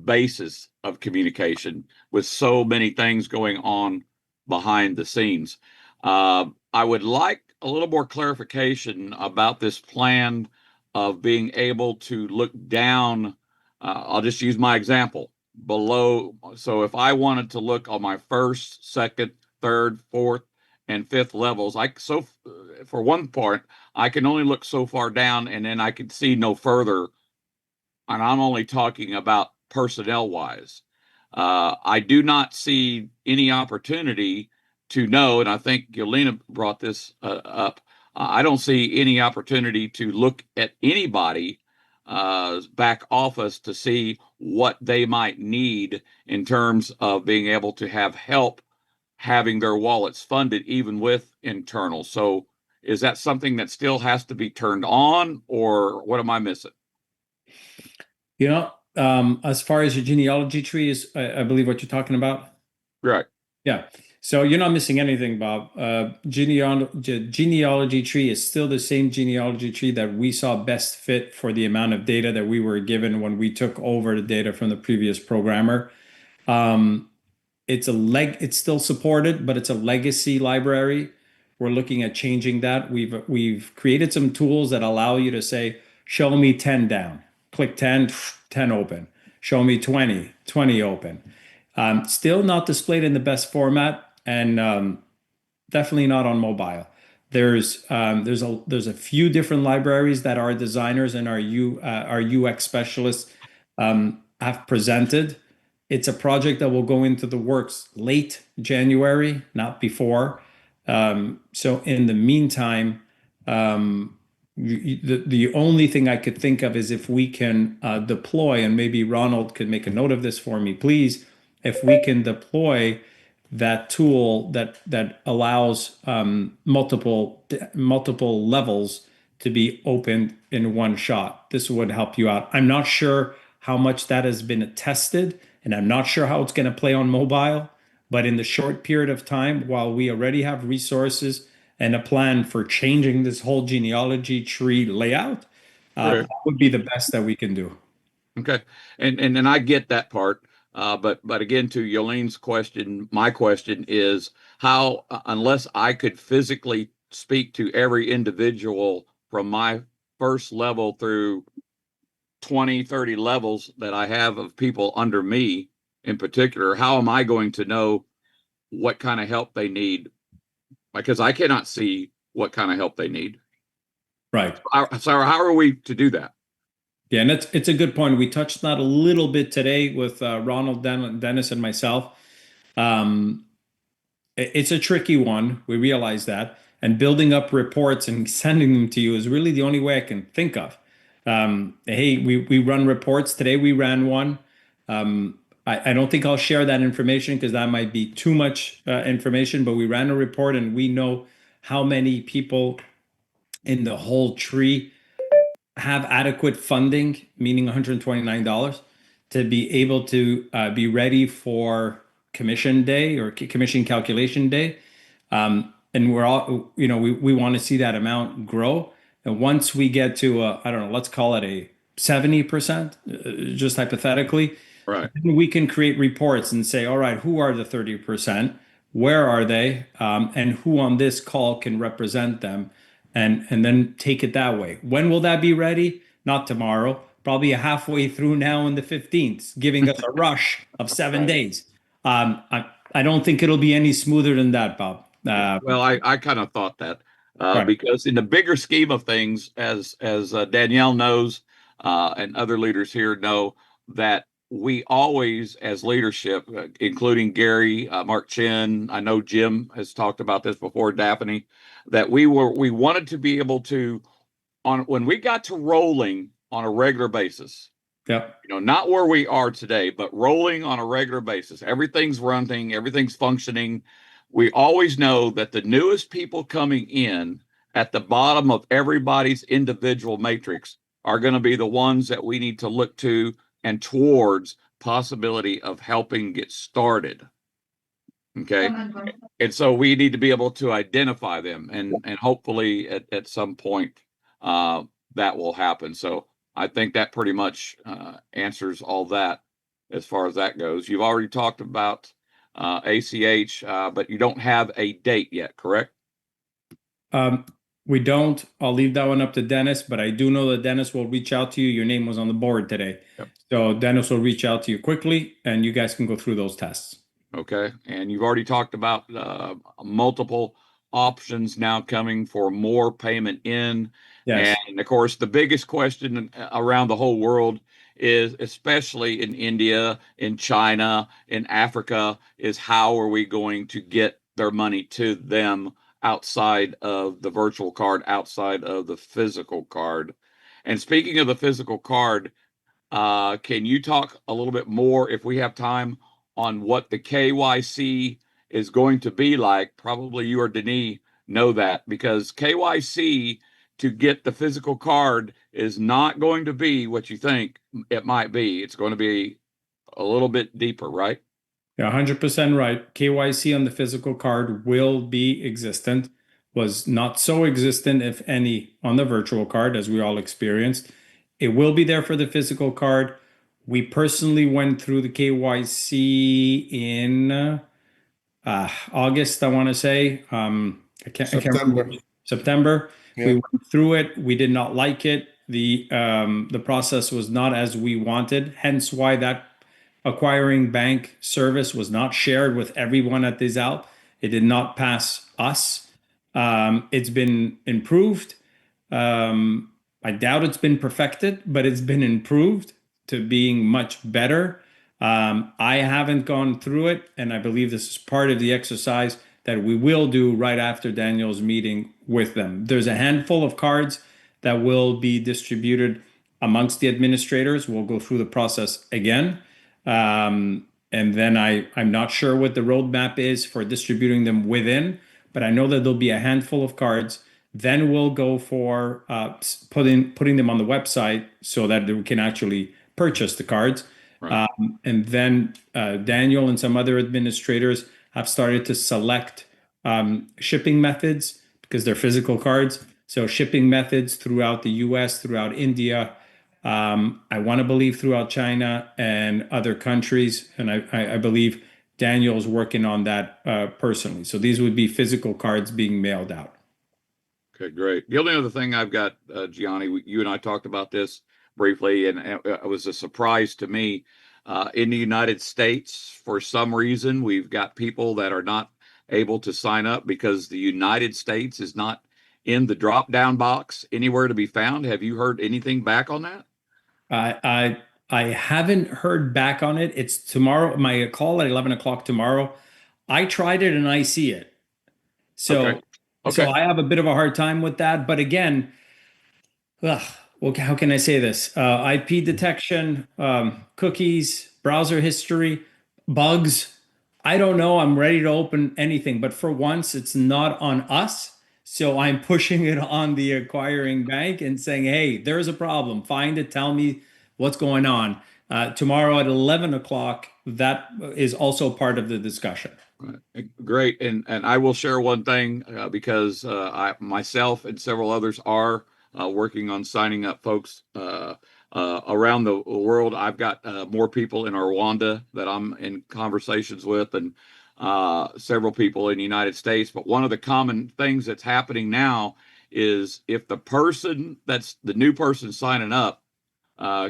basis of communication with so many things going on behind the scenes. I would like a little more clarification about this plan of being able to look down. I'll just use my example below. So if I wanted to look on my first, second, third, fourth, and fifth levels, for one part, I can only look so far down and then I can see no further. And I'm only talking about personnel wise. I do not see any opportunity to know, and I think Yelena brought this up. I don't see any opportunity to look at anybody back office to see what they might need in terms of being able to have help having their wallets funded, even with internal. So is that something that still has to be turned on, or what am I missing? As far as your genealogy tree is, I believe what you're talking about. Right. Yeah. So you're not missing anything, Bob. Genealogy tree is still the same genealogy tree that we saw best fit for the amount of data that we were given when we took over the data from the previous programmer. It's still supported, but it's a legacy library. We're looking at changing that. We've created some tools that allow you to say, show me 10 down. Click 10, 10 open. Show me 20, 20 open. Still not displayed in the best format, and definitely not on mobile. There's a few different libraries that our designers and our UX specialists have presented. It's a project that will go into the works late January, not before. So in the meantime, the only thing I could think of is if we can deploy, and maybe Ronald could make a note of this for me, please. If we can deploy that tool that allows multiple levels to be opened in one shot, this would help you out. I'm not sure how much that has been tested, and I'm not sure how it's going to play on mobile. But in the short period of time, while we already have resources and a plan for changing this whole genealogy tree layout, that would be the best that we can do. Okay, and I get that part. But again, to Yolene's question, my question is how, unless I could physically speak to every individual from my first level through 20, 30 levels that I have of people under me in particular, how am I going to know what kind of help they need? Because I cannot see what kind of help they need. Right. So how are we to do that? Yeah, and it's a good point. We touched that a little bit today with Ronald, Dennis, and myself. It's a tricky one. We realize that. And building up reports and sending them to you is really the only way I can think of. Hey, we run reports. Today we ran one. I don't think I'll share that information because that might be too much information, but we ran a report and we know how many people in the whole tree have adequate funding, meaning $129, to be able to be ready for commission day or commission calculation day. And we're all, we want to see that amount grow. And once we get to, I don't know, let's call it a 70%, just hypothetically, Right. we can create reports and say, all right, who are the 30%? Where are they? And who on this call can represent them? And then take it that way. When will that be ready? Not tomorrow, probably halfway through now in the 15th, giving us a rush of 7 days. I don't think it'll be any smoother than that, Bob. Well, I kind of thought that Right. because in the bigger scheme of things, as Danielle knows, and other leaders here know, that we always, as leadership, including Gary, Mark Chin, I know Jim has talked about this before, Daphne, that we wanted to be able to, when we got to rolling on a regular basis, Yep. not where we are today, but rolling on a regular basis, everything's running, everything's functioning. We always know that the newest people coming in at the bottom of everybody's individual matrix are going to be the ones that we need to look to and towards possibility of helping get started. Okay. And so we need to be able to identify them, and hopefully at some point that will happen. So I think that pretty much answers all that as far as that goes. You've already talked about ACH, but you don't have a date yet, correct? We don't. I'll leave that one up to Dennis, but I do know that Dennis will reach out to you. Your name was on the board today. Yep. So Dennis will reach out to you quickly and you guys can go through those tests. Okay. And you've already talked about multiple options now coming for more payment in. Yes. And of course, the biggest question around the whole world is, especially in India, in China, in Africa, is how are we going to get their money to them outside of the virtual card, outside of the physical card? And speaking of the physical card, can you talk a little bit more, if we have time, on what the KYC is going to be like? Probably you or Denis know that, because KYC to get the physical card is not going to be what you think it might be. It's going to be a little bit deeper, right? Yeah, 100% right. KYC on the physical card will be existent. Was not so existent, if any, on the virtual card, as we all experienced. It will be there for the physical card. We personally went through the KYC in August, I want to say. I can't remember. September. Yeah. We went through it. We did not like it. The process was not as we wanted. Hence why that acquiring bank service was not shared with everyone at des Alpes. It did not pass us. It's been improved. I doubt it's been perfected, but it's been improved to being much better. I haven't gone through it, and I believe this is part of the exercise that we will do right after Daniel's meeting with them. There's a handful of cards that will be distributed amongst the administrators. We'll go through the process again. And then I'm not sure what the roadmap is for distributing them within, but I know that there'll be a handful of cards. Then we'll go for putting them on the website so that we can actually purchase the cards. Right. And then Daniel and some other administrators have started to select shipping methods, because they're physical cards. So shipping methods throughout the US, throughout India, I want to believe throughout China and other countries. And I believe Daniel's working on that personally. So these would be physical cards being mailed out. Okay, great. The only other thing I've got, Gianni, you and I talked about this briefly, and it was a surprise to me. In the United States, for some reason, we've got people that are not able to sign up because the United States is not in the drop-down box anywhere to be found. Have you heard anything back on that? I haven't heard back on it. It's tomorrow, my call at 11 o'clock tomorrow. I tried it and I see it. So, Okay. so I have a bit of a hard time with that. But again, how can I say this? IP detection, cookies, browser history, bugs. I don't know. I'm ready to open anything, but for once, it's not on us. So I'm pushing it on the acquiring bank and saying, hey, there's a problem. Find it. Tell me what's going on. Tomorrow at 11 o'clock, that is also part of the discussion. Great. And I will share one thing because I myself and several others are working on signing up folks around the world. I've got more people in Rwanda that I'm in conversations with, and several people in the United States. But one of the common things that's happening now is if the person that's the new person signing up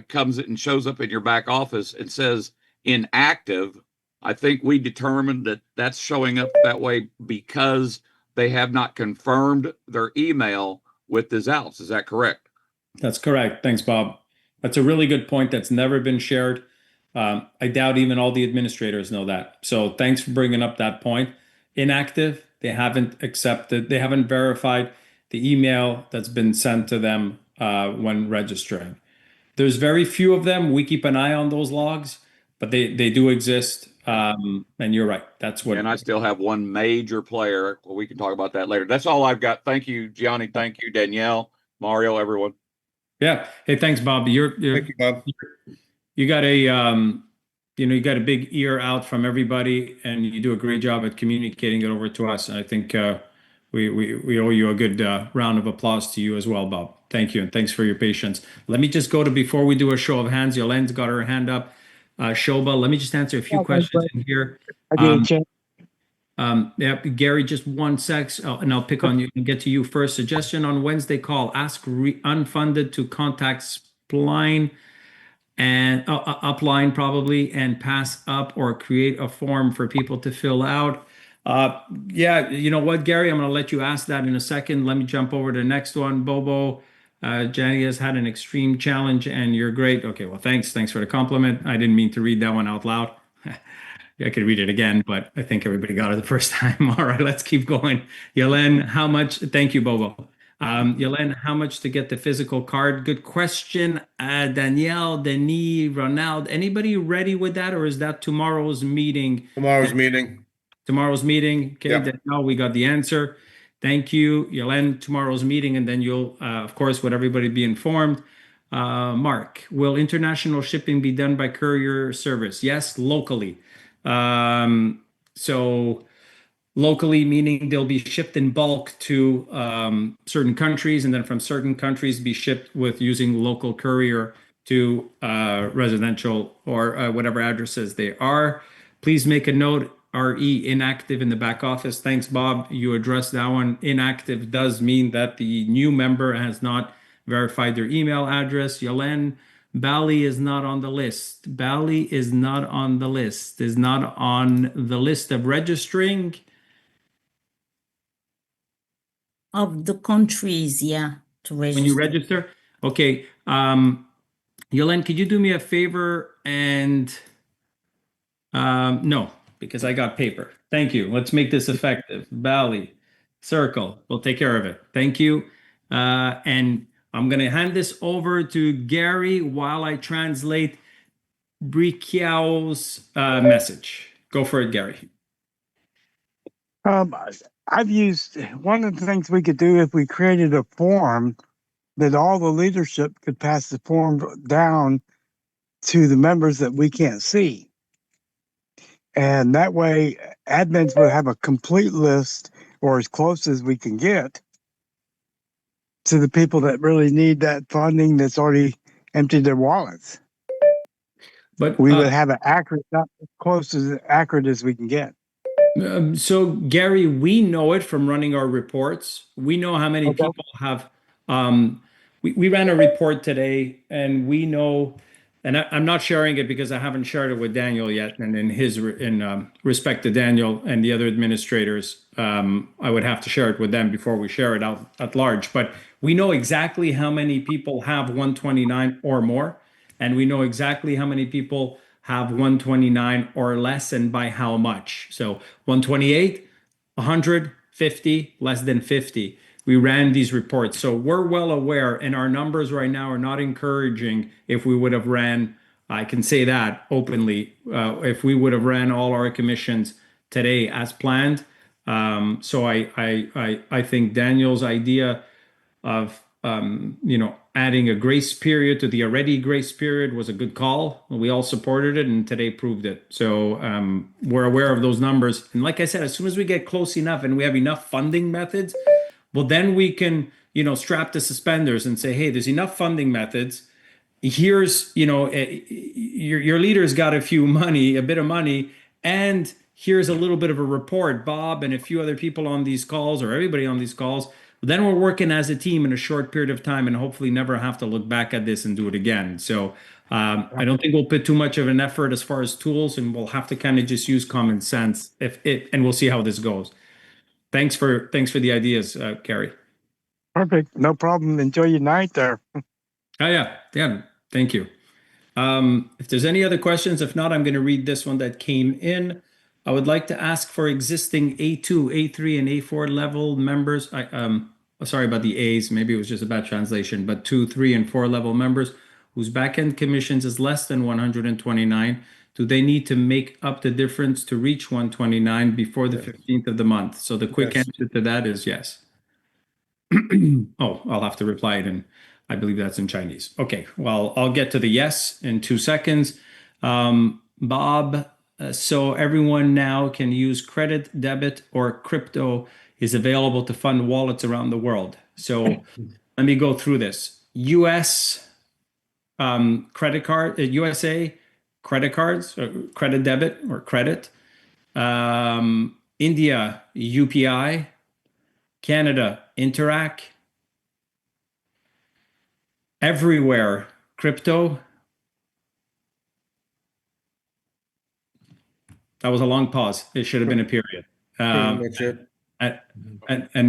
comes and shows up in your back office and says inactive, I think we determined that that's showing up that way because they have not confirmed their email with the Alps. Is that correct? That's correct. Thanks, Bob. That's a really good point that's never been shared. I doubt even all the administrators know that. So thanks for bringing up that point. Inactive, they haven't accepted, they haven't verified the email that's been sent to them when registering. There's very few of them. We keep an eye on those logs, but they do exist. And you're right. That's what. And I still have one major player. Well, we can talk about that later. That's all I've got. Thank you, Gianni. Thank you, Danielle, Mario, everyone. Yeah. Hey, thanks, Bob. Thank you, Bob. You got a you got a big ear out from everybody, and you do a great job at communicating it over to us. I think we owe you a good round of applause to you as well, Bob. Thank you, and thanks for your patience. Let me just go to, before we do a show of hands, Yolen's got her hand up. Shoba, let me just answer a few questions in here. Yeah, Gary, just 1 sec, and I'll pick on you and get to you first. Suggestion on Wednesday call: ask unfunded to contact Spline and upline probably, and pass up or create a form for people to fill out. Yeah, you know what, Gary, I'm going to let you ask that in a second. Let me jump over to the next one. Bobo, Jenny has had an extreme challenge and you're great. Okay, well, thanks for the compliment. I didn't mean to read that one out loud. I could read it again, but I think everybody got it the first time. All right, let's keep going. Yelen, how much? Thank you, Bobo. Yelen, how much to get the physical card? Good question. Danielle, Denis, Ronald, anybody ready with that, or is that tomorrow's meeting? Tomorrow's meeting. Tomorrow's meeting. Okay, Yeah. Danielle, we got the answer. Thank you, Yelen. Tomorrow's meeting, and then you'll, of course, would everybody be informed. Mark, will international shipping be done by courier service? Yes, locally. So locally, meaning they'll be shipped in bulk to certain countries, and then from certain countries be shipped with using local courier to residential or whatever addresses they are. Please make a note, RE inactive in the back office. Thanks, Bob. You addressed that one. Inactive does mean that the new member has not verified their email address. Yolen, Bali is not on the list. Bali is not on the list. Is not on the list of registering. Of the countries, yeah, to register. When you register? Okay. Yolen, could you do me a favor and no, because I got paper. Thank you. Let's make this effective. Bali, circle. We'll take care of it. Thank you. And I'm going to hand this over to Gary while I translate Brikiao's message. Go for it, Gary. I've used, one of the things we could do if we created a form that all the leadership could pass the form down to the members that we can't see. And that way admins would have a complete list, or as close as we can get, to the people that really need that funding that's already emptied their wallets. But we would have an accurate, not as close as accurate as we can get. So Gary, we know it from running our reports. We know how many people have, we ran a report today, and we know, and I'm not sharing it because I haven't shared it with Daniel yet. And in respect to Daniel and the other administrators, I would have to share it with them before we share it out at large. But we know exactly how many people have 129 or more, and we know exactly how many people have 129 or less, and by how much. So 128, 100, 50, less than 50. we ran these reports. So we're well aware, and our numbers right now are not encouraging. If we would have ran, I can say that openly, if we would have ran all our commissions today as planned. So I think Daniel's idea of adding a grace period to the already grace period was a good call. We all supported it, and today proved it. So we're aware of those numbers. And like I said, as soon as we get close enough and we have enough funding methods, well, then we can, strap the suspenders and say, hey, there's enough funding methods. Here's, your leader's got a bit of money, and here's a little bit of a report, Bob and a few other people on these calls, or everybody on these calls. Then we're working as a team in a short period of time, and hopefully never have to look back at this and do it again. So I don't think we'll put too much of an effort as far as tools, and we'll have to kind of just use common sense and we'll see how this goes. Thanks for the ideas, Carrie. Perfect. No problem. Enjoy your night there. Oh, yeah. Thank you. If there's any other questions, if not, I'm going to read this one that came in. I would like to ask for existing A2, A3, and A4 level members. Sorry about the A's. Maybe it was just a bad translation, but 2, 3, and 4 level members whose back-end commissions is less than 129. Do they need to make up the difference to reach 129 before the 15th of the month? So the quick answer to that is yes. Oh, I'll have to reply it in, I believe that's in Chinese. Okay, well, I'll get to the yes in 2 seconds. Bob, so everyone now can use credit, debit, or crypto is available to fund wallets around the world. So let me go through this. US credit card, USA credit cards, credit debit or credit. India, UPI. Canada, Interac. Everywhere, crypto. That was a long pause. It should have been a period. And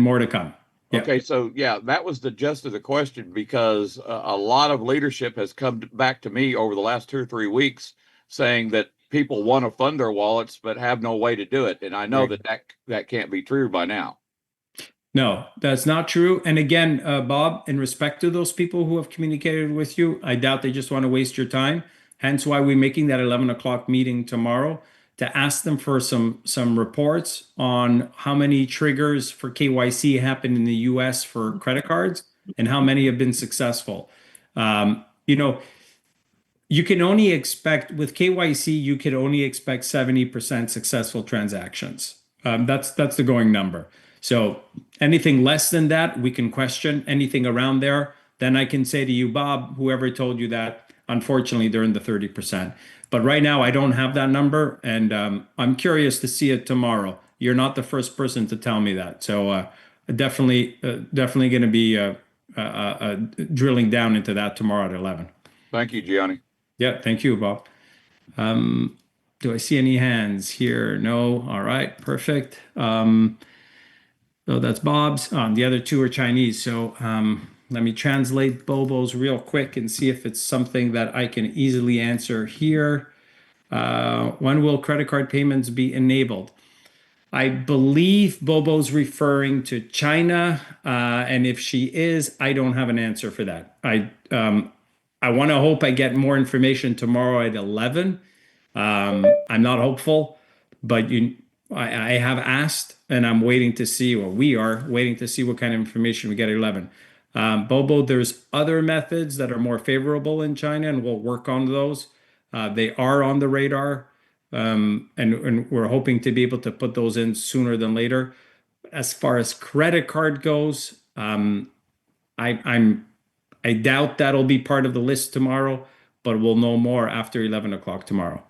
more to come. Yeah. Okay, so that was the gist of the question, because a lot of leadership has come back to me over the last 2 or 3 weeks saying that people want to fund their wallets but have no way to do it. And I know that can't be true by now. No, that's not true. And again, Bob, in respect to those people who have communicated with you, I doubt they just want to waste your time. Hence why we're making that 11 o'clock meeting tomorrow to ask them for some reports on how many triggers for KYC happened in the US for credit cards and how many have been successful. You can only expect, with KYC, you can only expect 70% successful transactions. That's the going number. So anything less than that, we can question. Anything around there, then I can say to you, Bob, whoever told you that, unfortunately, they're in the 30%. But right now, I don't have that number, and I'm curious to see it tomorrow. You're not the first person to tell me that. So definitely going to be drilling down into that tomorrow at 11. Thank you, Gianni. Yeah, thank you, Bob. Do I see any hands here? No. All right, perfect. So that's Bob's. The other 2 are Chinese. So let me translate Bobo's real quick and see if it's something that I can easily answer here. When will credit card payments be enabled? I believe Bobo's referring to China. And if she is, I don't have an answer for that. I want to hope I get more information tomorrow at 11. I'm not hopeful, but I have asked, and I'm waiting to see, or we are waiting to see what kind of information we get at 11. Bobo, there's other methods that are more favorable in China, and we'll work on those. They are on the radar, and we're hoping to be able to put those in sooner than later. As far as credit card goes, I doubt that'll be part of the list tomorrow, but we'll know more after 11 o'clock tomorrow.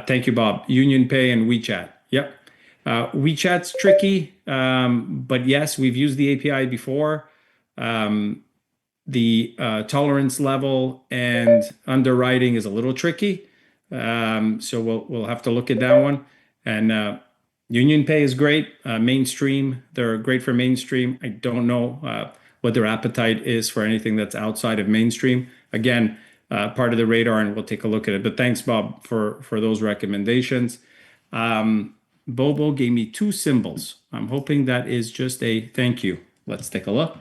Thank you, Bob. Union Pay and WeChat. Yep. WeChat's tricky, but yes, we've used the API before. The tolerance level and underwriting is a little tricky, so we'll have to look at that one. And Union Pay is great. Mainstream, they're great for mainstream. I don't know what their appetite is for anything that's outside of mainstream. Again, part of the radar, and we'll take a look at it. But thanks, Bob, for those recommendations. Bobo gave me 2 symbols. I'm hoping that is just a thank you. Let's take a look.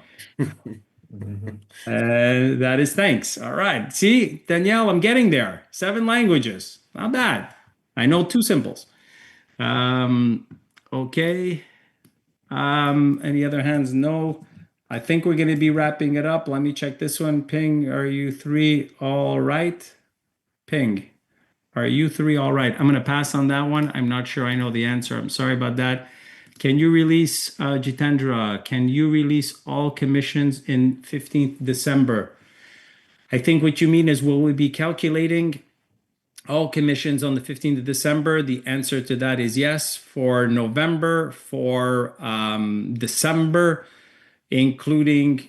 That is thanks. All right. See, Danielle, I'm getting there. 7 languages. Not bad. I know 2 symbols. Okay. Any other hands? No. I think we're going to be wrapping it up. Let me check this one. Ping, are you 3 all right? Ping, are you 3 all right? I'm going to pass on that one. I'm not sure I know the answer. I'm sorry about that. Can you release, Jitendra, can you release all commissions in 15th December? I think what you mean is, will we be calculating all commissions on the 15th of December? The answer to that is yes. For November, for December, including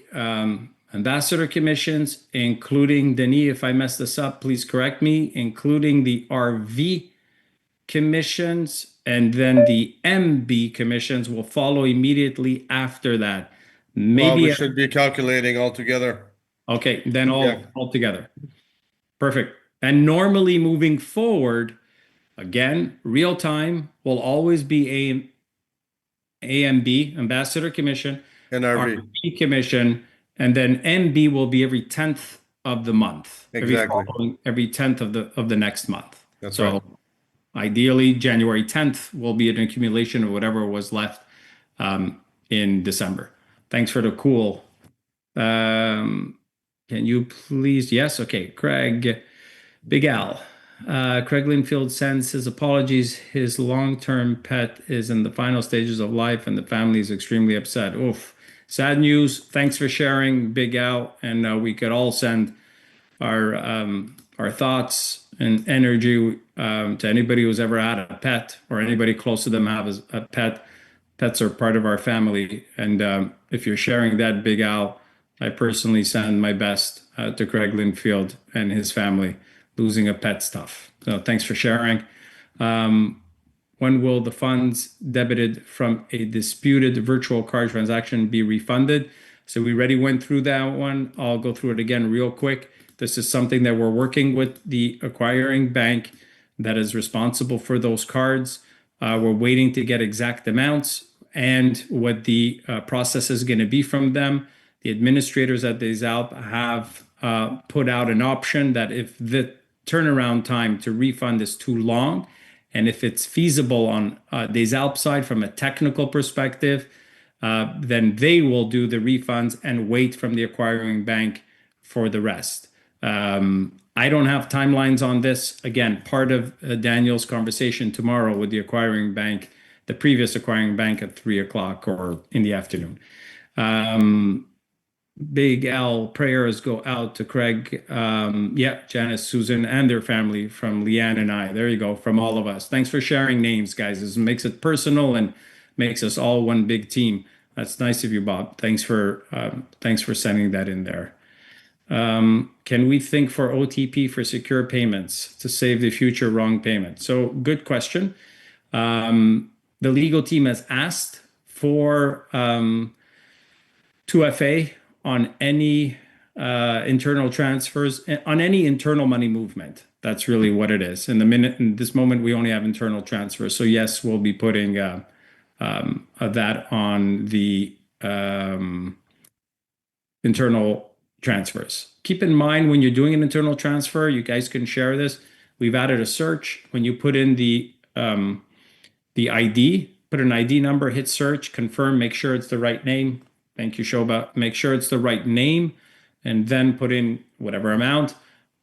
ambassador commissions, including, Denis, if I mess this up, please correct me, including the RV commissions, and then the MB commissions will follow immediately after that. Maybe we should be calculating all together. Okay, then all together. Perfect. And normally moving forward, again, real time will always be AMB, Ambassador Commission, and RV Commission, and then MB will be every 10th of the month. Exactly. Every 10th of the next month. That's right. Ideally, January 10th will be an accumulation of whatever was left in December. Thanks for the cool. Can you please? Yes. Okay. Craig, Big Al. Craig Linfield sends his apologies. His long-term pet is in the final stages of life and the family is extremely upset. Oof. Sad news. Thanks for sharing, Big Al. And we could all send our thoughts and energy to anybody who's ever had a pet or anybody close to them have a pet. Pets are part of our family. And if you're sharing that, Big Al, I personally send my best to Craig Linfield and his family. Losing a pet's tough. So thanks for sharing. When will the funds debited from a disputed virtual card transaction be refunded? So we already went through that one. I'll go through it again real quick. This is something that we're working with the acquiring bank that is responsible for those cards. We're waiting to get exact amounts and what the process is going to be from them. The administrators at Des Alpes have put out an option that if the turnaround time to refund is too long, and if it's feasible on Des Alpes side from a technical perspective, then they will do the refunds and wait from the acquiring bank for the rest. I don't have timelines on this. Again, part of Daniel's conversation tomorrow with the acquiring bank, the previous acquiring bank at 3:00 or in the afternoon. Big Al, prayers go out to Craig, Janice, Susan, and their family from Leanne and I. There you go, from all of us. Thanks for sharing names, guys. This makes it personal and makes us all one big team. That's nice of you, Bob. Thanks for sending that in there. Can we think for OTP for secure payments to save the future wrong payment? So good question. The legal team has asked for 2FA on any internal transfers, on any internal money movement. That's really what it is. In this moment, we only have internal transfers. So yes, we'll be putting that on the internal transfers. Keep in mind when you're doing an internal transfer, you guys can share this. We've added a search. When you put in the ID, put an ID number, hit search, confirm, make sure it's the right name. Thank you, Shoba. Make sure it's the right name and then put in whatever amount,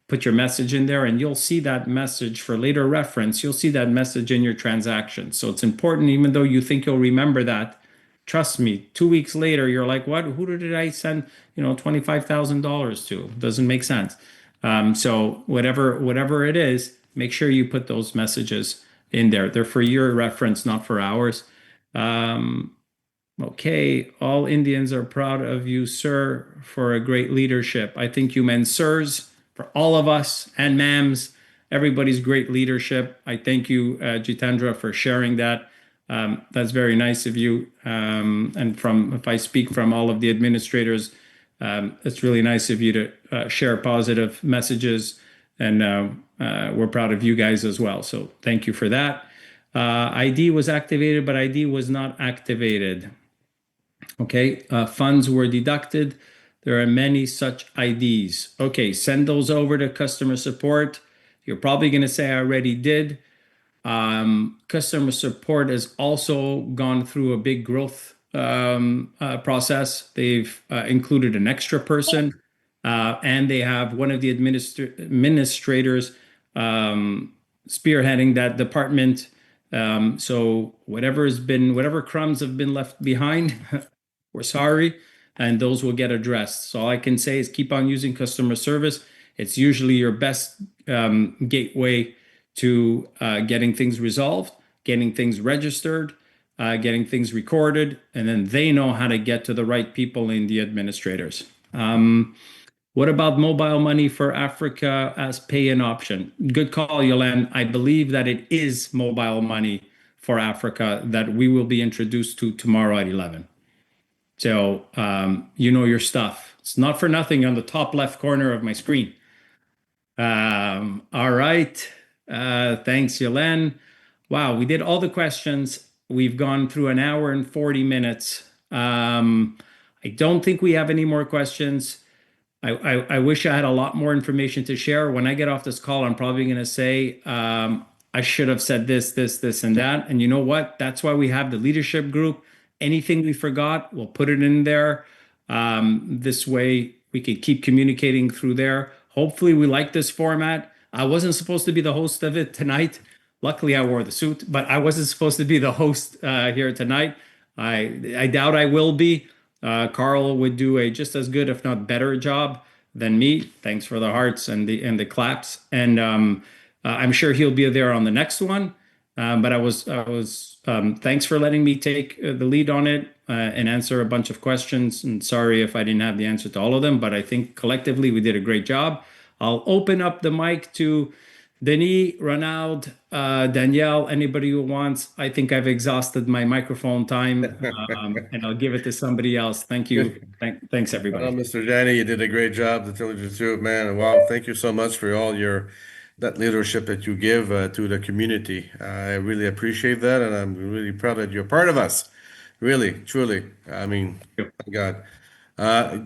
put your message in there, and you'll see that message for later reference. You'll see that message in your transaction. So it's important, even though you think you'll remember that, trust me, 2 weeks later, you're like, what? Who did I send, $25,000 to? Doesn't make sense. So whatever it is, make sure you put those messages in there. They're for your reference, not for ours. Okay, all Indians are proud of you, sir, for a great leadership. I think you meant sirs for all of us and ma'ams, everybody's great leadership. I thank you, Jitendra, for sharing that. That's very nice of you. And if I speak from all of the administrators, it's really nice of you to share positive messages, and we're proud of you guys as well. So thank you for that. ID was activated, but ID was not activated. Okay, funds were deducted. There are many such IDs. Okay, send those over to customer support. You're probably going to say I already did. Customer support has also gone through a big growth process. They've included an extra person, and they have one of the administrators spearheading that department. So whatever crumbs have been left behind, we're sorry, and those will get addressed. So all I can say is keep on using customer service. It's usually your best gateway to getting things resolved, getting things registered, getting things recorded, and then they know how to get to the right people in the administrators. What about mobile money for Africa as pay-in option? Good call, Yolande. I believe that it is mobile money for Africa that we will be introduced to tomorrow at 11. So you know your stuff. It's not for nothing on the top left corner of my screen. All right. Thanks, Yolande. Wow, we did all the questions. We've gone through an hour and 40 minutes. I don't think we have any more questions. I wish I had a lot more information to share. When I get off this call, I'm probably going to say, I should have said this, and that. And you know what? That's why we have the leadership group. Anything we forgot, we'll put it in there. This way we can keep communicating through there. Hopefully we like this format. I wasn't supposed to be the host of it tonight. Luckily I wore the suit, but I wasn't supposed to be the host here tonight. I doubt I will be. Carl would do a just as good, if not better job than me. Thanks for the hearts and the claps. And I'm sure he'll be there on the next one. But I was thanks for letting me take the lead on it and answer a bunch of questions. And sorry if I didn't have the answer to all of them, but I think collectively we did a great job. I'll open up the mic to Denis, Ronald, Danielle, anybody who wants. I think I've exhausted my microphone time, and I'll give it to somebody else. Thank you. Thanks, everybody. Well, Mr. Danny, you did a great job to tell you the truth, man. Wow, thank you so much for all that leadership that you give to the community. I really appreciate that, and I'm really proud that you're part of us. Really, truly. I mean, Yep. my God.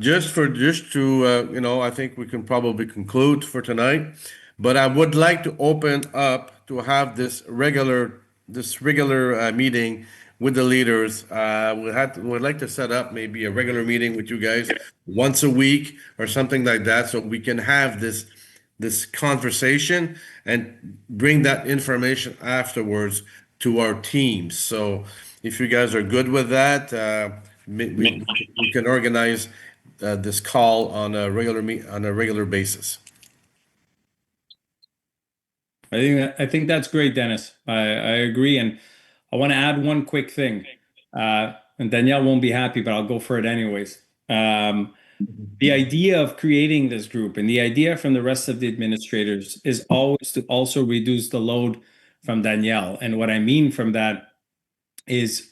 Just to I think we can probably conclude for tonight. But I would like to open up to have this regular meeting with the leaders. We'd like to set up maybe a regular meeting with you guys once a week or something like that, so we can have this conversation and bring that information afterwards to our teams. So if you guys are good with that, we can organize this call on a regular basis. I think that's great, Dennis. I agree, and I want to add one quick thing. And Danielle won't be happy, but I'll go for it anyways. The idea of creating this group and the idea from the rest of the administrators is always to also reduce the load from Danielle. And what I mean from that is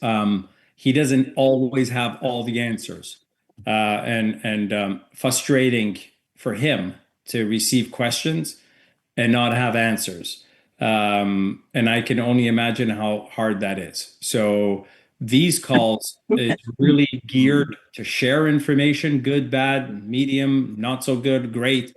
he doesn't always have all the answers, and frustrating for him to receive questions and not have answers. And I can only imagine how hard that is. So these calls is really geared to share information, good, bad, medium, not so good, great,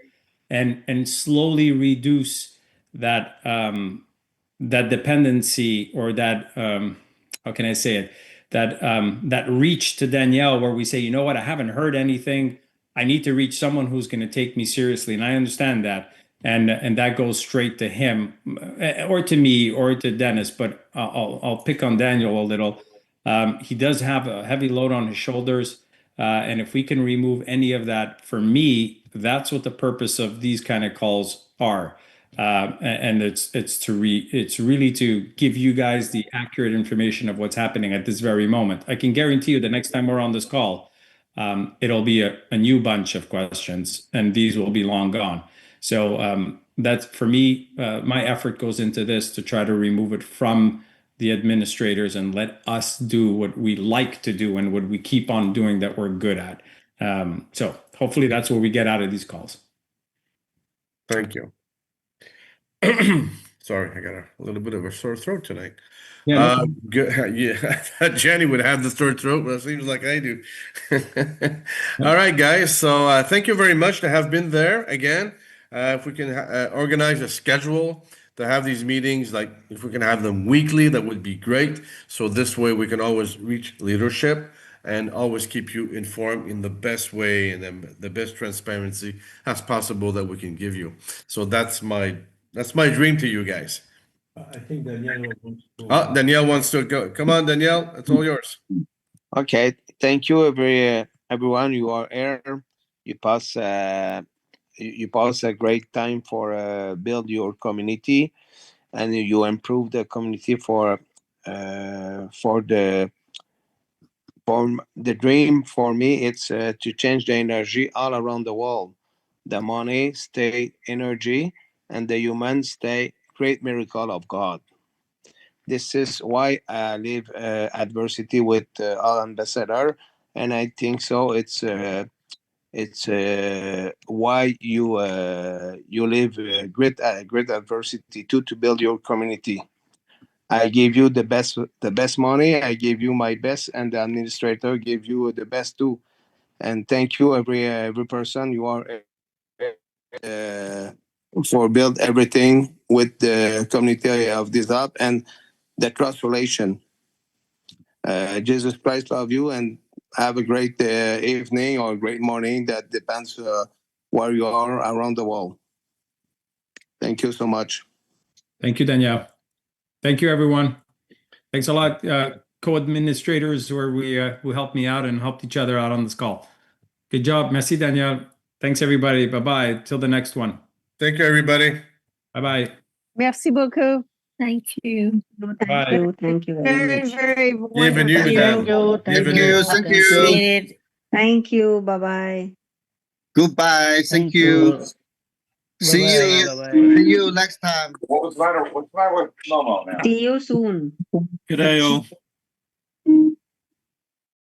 and slowly reduce that that dependency or that how can I say it? That reach to Danielle where we say, you know what, I haven't heard anything. I need to reach someone who's going to take me seriously. And I understand that. And that goes straight to him or to me or to Dennis, but I'll pick on Daniel a little. He does have a heavy load on his shoulders. And if we can remove any of that, for me, that's what the purpose of these kind of calls are. And it's really to give you guys the accurate information of what's happening at this very moment. I can guarantee you the next time we're on this call, it'll be a new bunch of questions and these will be long gone. So that's for me, my effort goes into this to try to remove it from the administrators and let us do what we like to do and what we keep on doing that we're good at. So hopefully that's what we get out of these calls. Thank you. Sorry, I got a little bit of a sore throat tonight. Yeah, Good. Yeah, Jenny would have the sore throat, but it seems like I do. All right, guys. So thank you very much to have been there again. If we can organize a schedule to have these meetings, like if we can have them weekly, that would be great. So this way we can always reach leadership and always keep you informed in the best way and then the best transparency as possible that we can give you. So that's my dream to you guys. I think Danielle wants to. Oh, Danielle wants to go. Come on, Danielle, it's all yours. Okay, thank you, everyone. You are here. You pass a great time for build your community, and you improve the community for the dream. For me, it's to change the energy all around the world. The money stay energy, and the humans stay great miracle of God. This is why I live adversity with all ambassador, and I think so. It's why you live great adversity too, to build your community. I give you the best money. I give you my best, and the administrator give you the best too. And thank you every person you are for build everything with the community of this app and the trust relation. Jesus Christ love you, and have a great evening or great morning. That depends where you are around the world. Thank you so much. Thank you, Danielle. Thank you, everyone. Thanks a lot, co-administrators where who helped me out and helped each other out on this call. Good job. Merci, Danielle. Thanks, everybody. Bye-bye. Till the next one. Thank you, everybody. Bye-bye. Merci beaucoup. Thank you. Bye. Thank you very, very Bienvenue, wonderful. madame. Bienvenue. Thank you. Appreciate it. Thank you. Bye-bye. Goodbye. Thank you. See you next time. What's the matter with Momo now? See you soon. Good day, all.